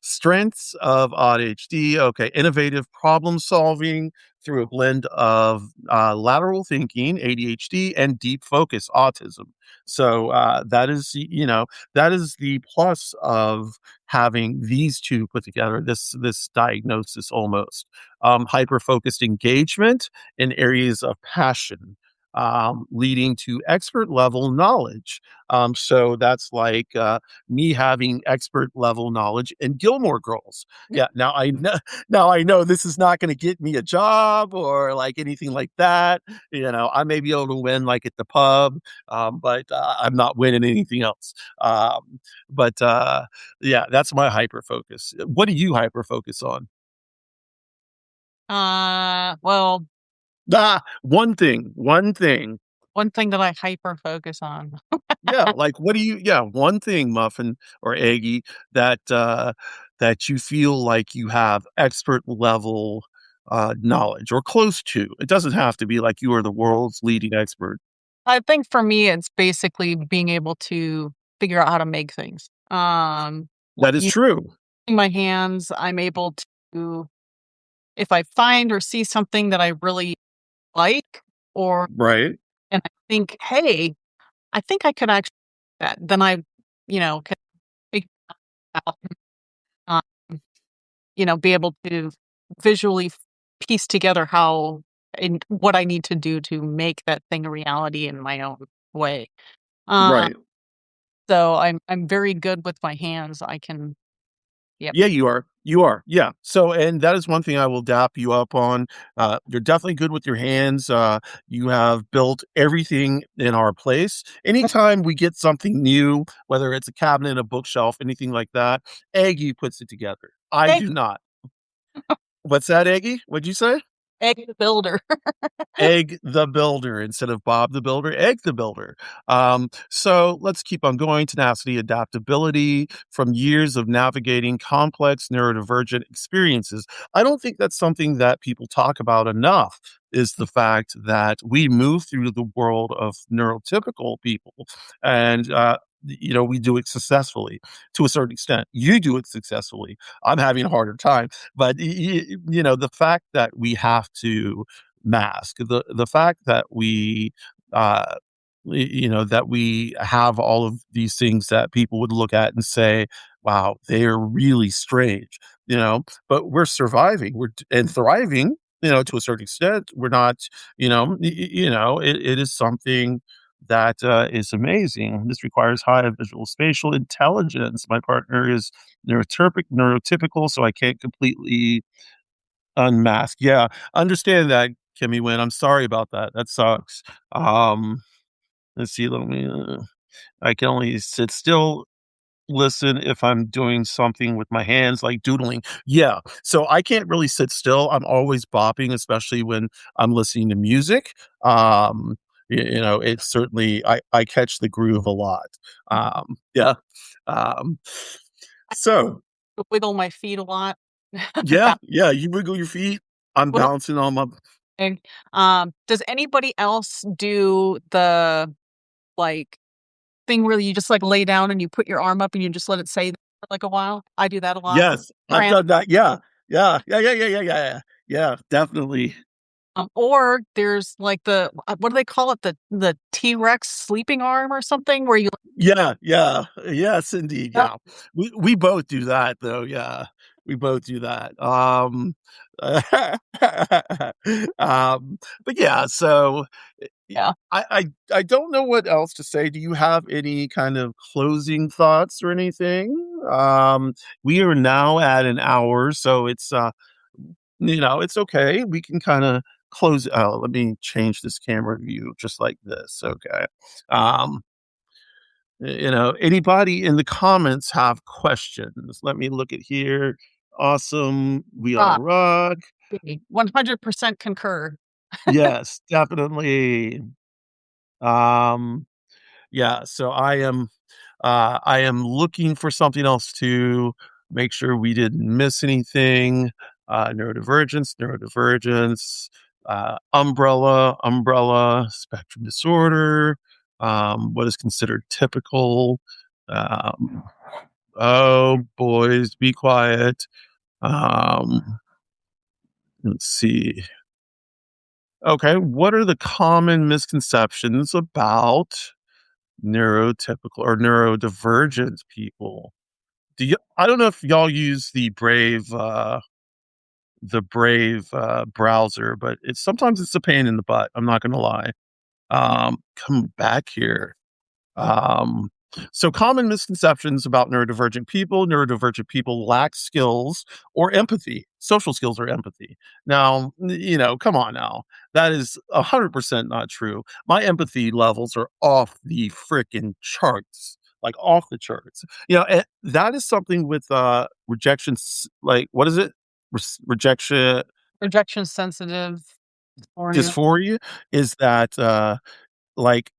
strengths of ADHD. Okay. Innovative problem solving through a blend of lateral thinking, ADHD, and deep focus, autism. So that is, you know, that is the plus of having these two put together, this diagnosis almost. Hyper focused engagement in areas of passion, leading to expert level knowledge. So that's like me having expert level knowledge in Gilmore Girls. Yeah. Now I know. Now I know this is not going to get me a job or like anything like that. You know, I may be able to win like at the pub, but I'm not winning anything else. But yeah, that's my hyper focus. What do you hyper focus on? Well, One thing, one thing. one thing that I hyper focus on. Yeah, like, what do you yeah, one thing, Muffin or Aggie, that, that you feel like you have expert level, knowledge or close to. It doesn't have to be like you are the world's leading expert. I think for me, it's basically being able to figure out how to make things. That is Using true. my hands, I'm able to, if I find or see something that I really like, or Right, and I think, hey, I think I could actually do that, then I, can figure out, um, be able to visually piece together how and what I need to do to make that thing a reality in my own way. Uh, right. so I'm very good with my hands. I can, yep. Yeah, you are. You are. Yeah. So, and that is one thing I will dap you up on. You're definitely good with your hands. You have built everything in our place. Anytime we get something new, whether it's a cabinet, a bookshelf, anything like that, Aggie puts it together. I Egg, do not. What's that, Aggie? What'd you say? egg the builder. Egg the Builder instead of Bob the Builder, Egg the Builder. So let's keep on going. Tenacity, adaptability from years of navigating complex neurodivergent experiences. I don't think that's something that people talk about enough. Is the fact that we move through the world of neurotypical people and, you know, we do it successfully to a certain extent. You do it successfully. I'm having a harder time, but you know, the fact that we have to mask. The fact that we, uh, you know, that we have all of these things that people would look at and say, "Wow, they are really strange," you know, but we're surviving, and thriving, you know, to a certain extent. We're not, you know, you know, it is something that is amazing. This requires high visual spatial intelligence. My partner is neurotypical, so I can't completely unmask. Yeah, understand that, Kimmy Wynn. I'm sorry about that. That sucks. Um, let's see. Let me. I can only sit still, listen if I'm doing something with my hands, like doodling. Yeah. So I can't really sit still. I'm always bopping, especially when I'm listening to music. You know, it's certainly I catch the groove a lot. Yeah. Um, so Wiggle my feet a lot. yeah, yeah. You wiggle your feet. I'm Well, bouncing on my. does anybody else do the like thing where you just like lay down and you put your arm up and you just let it say for like a while? I do that a lot. Yes, I've Cramp. done that. Yeah. Yeah. Yeah, yeah, yeah, yeah, yeah, yeah. Yeah, definitely. Or there's like the what do they call it? The T-Rex sleeping arm or something where you Yeah, yeah. Yes, indeed, yeah. We both do that though, yeah. We both do that. But yeah, so Yeah. I don't know what else to say. Do you have any kind of closing thoughts or anything? We are now at an hour, so it's it's okay. We can kind of close. Let me change this camera view just like this. Okay. Um, anybody in the comments have questions? Let me look at here. Awesome. We all Ah, rock. 100% concur. Yes, definitely. Um, yeah, so I am looking for something else to make sure we didn't miss anything. Neurodivergence, umbrella, spectrum disorder, what is considered typical. Um, oh, boys, be quiet. Um, let's see. Okay, what are the common misconceptions about neurotypical or neurodivergent people? I don't know if y'all use the Brave browser, but it's a pain in the butt. I'm not gonna lie. Come back here. Um, so common misconceptions about neurodivergent people lack skills or empathy, social skills or empathy. Now, come on now. That is 100% not true. My empathy levels are off the freaking charts, like off the charts. And that is something with rejections, like what is it? Rejection Rejection sensitive dysphoria. dysphoria is that like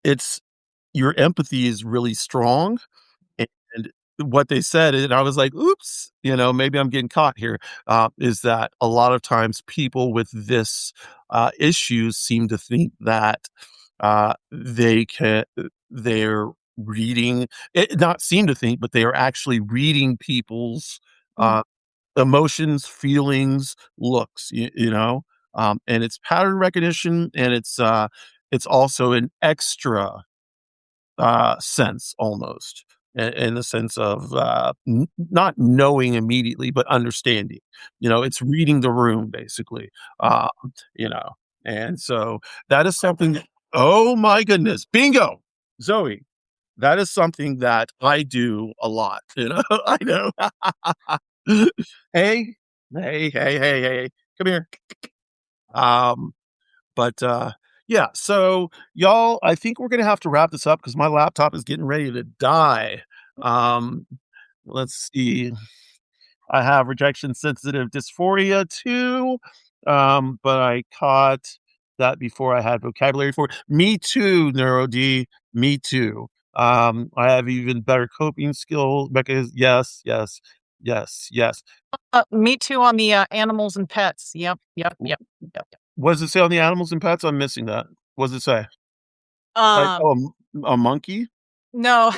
it's your empathy is really strong. And what they said, and I was like, "Oops," maybe I'm getting caught here, is that a lot of times people with this, issue seem to think that, they're reading not seem to think, but they are actually reading people's, Mm, uh, emotions, feelings, looks, and it's pattern recognition, and it's also an extra sense almost in the sense of not knowing immediately, but understanding. It's reading the room basically. Uh, you know, and so that is something. Oh my goodness, bingo, Zoe. That is something that I do a lot. I know. Hey, hey, come here. Um, but, yeah, so y'all, I think we're gonna have to wrap this up because my laptop is getting ready to die. Um, let's see. I have rejection sensitive dysphoria too, but I caught that before I had vocabulary for it. Me too, Neuro D. Me too. I have even better coping skills because yes. Me too on the animals and pets. Yep, yep, W- yep, yep. What does it say on the animals and pets? I'm missing that. What does it say? Like, Um, oh, a monkey? no,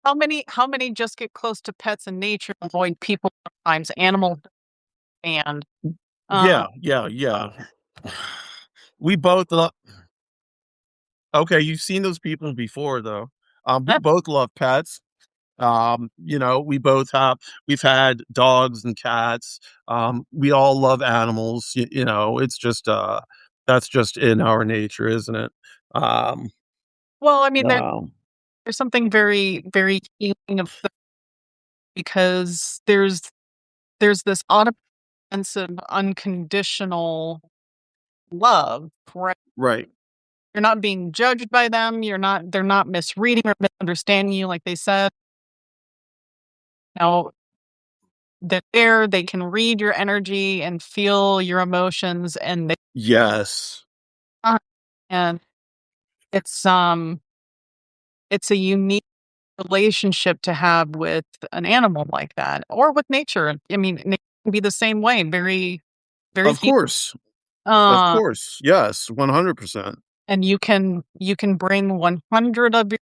how many just get close to pets in nature, avoid people sometimes, animals and Yeah, um, yeah. We both love okay, you've seen those people before though. We both love pets. We've had dogs and cats. We all love animals. It's just that's just in our nature, isn't it? Um, well, I mean, um, there's something very, very healing of because there's this auto sense of unconditional love, right? right. You're not being judged by them. They're not misreading or misunderstanding you, like they said. Now they're there, they can read your energy and feel your emotions, and Yes. uh, and it's um it's a unique relationship to have with an animal like that, or with nature. I mean, it can be the same way. Very, very Of healing. course. Of Uh, course. Yes, 100%. and you can bring 100%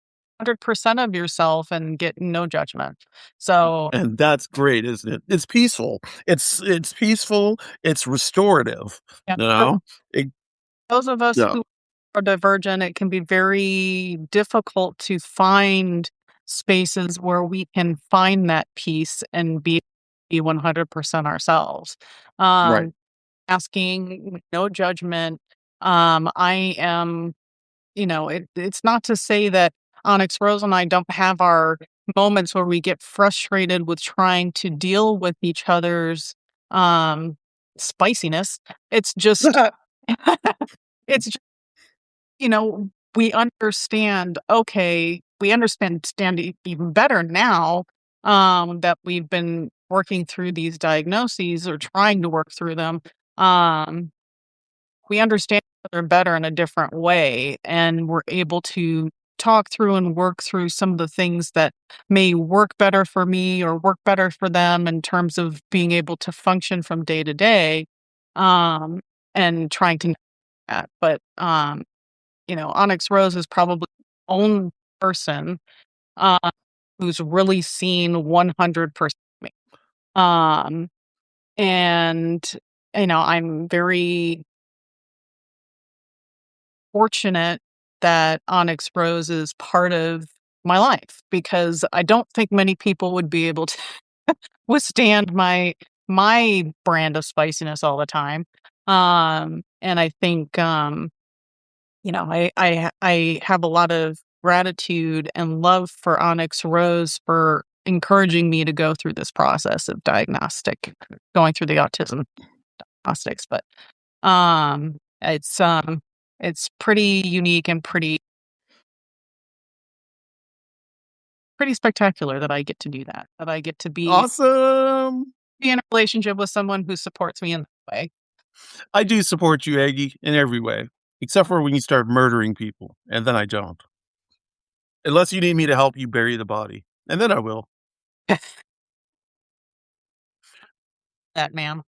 of yourself and get no judgment. So And that's great, isn't it? It's peaceful. It's peaceful, it's restorative, yeah, you for know? It those of us yeah, who are divergent, it can be very difficult to find spaces where we can find that peace and be. be 100% ourselves. Right. Um, Asking, no judgment. I am, it's not to say that Onyx Rose and I don't have our moments where we get frustrated with trying to deal with each other's um spiciness. It's just it's just, we understand, okay, we understand even better now that we've been working through these diagnoses or trying to work through them. Um we understand each other better in a different way, and we're able to talk through and work through some of the things that may work better for me or work better for them in terms of being able to function from day to day, um, and trying to that. But Onyx Rose is probably the only person uh, who's really seen 100% me. Um, and I'm very fortunate that Onyx Rose is part of my life because I don't think many people would be able to withstand my brand of spiciness all the time. And I think I have a lot of gratitude and love for Onyx Rose for encouraging me to go through this process of going through the autism diagnostics. But um, it's um, it's pretty unique and pretty spectacular that I get to do that. That I get to Awesome. be in a relationship with someone who supports me in that way. I do support you, Aggie, in every way, except for when you start murdering people, and then I don't. Unless you need me to help you bury the body, and then I will. That man.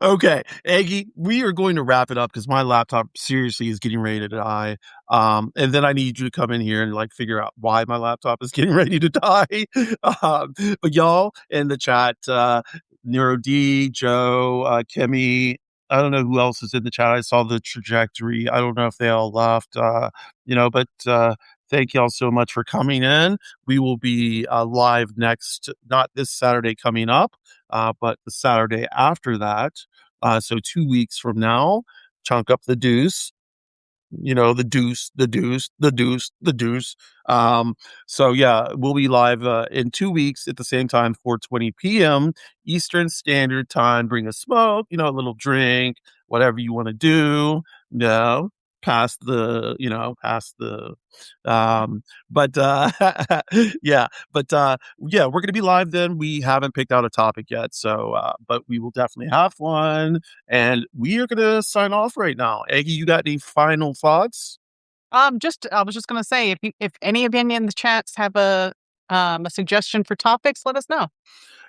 Okay, Aggie, we are going to wrap it up because my laptop seriously is getting ready to die. And then I need you to come in here and like figure out why my laptop is getting ready to die. But y'all in the chat, Neuro D, Joe, Kimmy, I don't know who else is in the chat. I saw the trajectory. I don't know if they all left. But thank y'all so much for coming in. We will be live next, not this Saturday coming up, but the Saturday after that. So 2 weeks from now, chunk up the deuce. The deuce, the deuce, the deuce, the deuce. So yeah, we'll be live in 2 weeks at the same time, 4:20 p.m. Eastern Standard Time. Bring a smoke, a little drink, whatever you want to do. No, past the um but yeah yeah, we're gonna be live then. We haven't picked out a topic yet, so but we will definitely have one, and we are gonna sign off right now. Aggie, you got any final thoughts? I was just gonna say, if any of you in the chats have a suggestion for topics, let us know.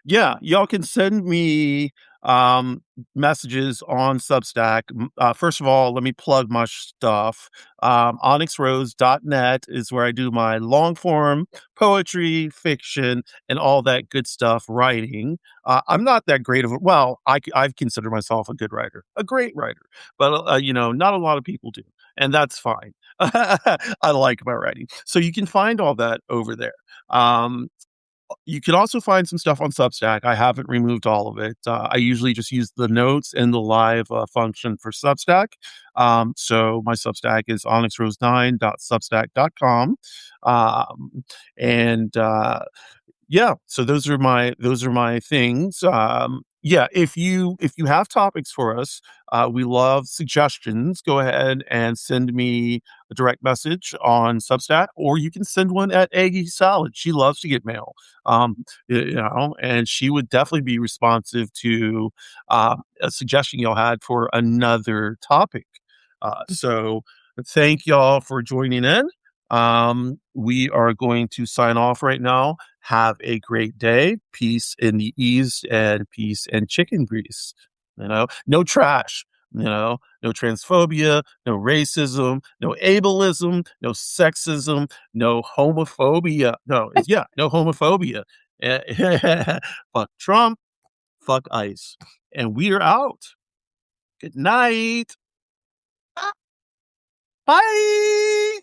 Yeah, y'all can send me um messages on Substack. First of all, let me plug my stuff. OnyxRose.net is where I do my long form poetry, fiction, and all that good stuff writing. I'm not that great of a, well, I consider myself a good writer, a great writer, but not a lot of people do, and that's fine. I like my writing. So you can find all that over there. Um, you can also find some stuff on Substack. I haven't removed all of it. I usually just use the notes and the live function for Substack. So my Substack is onyxrose9.substack.com. And yeah, so those are my things. Yeah, if you have topics for us, we love suggestions. Go ahead and send me a direct message on Substack, or you can send one at Aggie Salad. She loves to get mail. And she would definitely be responsive to a suggestion y'all had for another topic. So thank y'all for joining in. We are going to sign off right now. Have a great day. Peace in the ease and peace and chicken grease. No trash. No transphobia, no racism, no ableism, no sexism, no homophobia. No homophobia. Fuck Trump, fuck ICE. And we are out. Good night. Bye.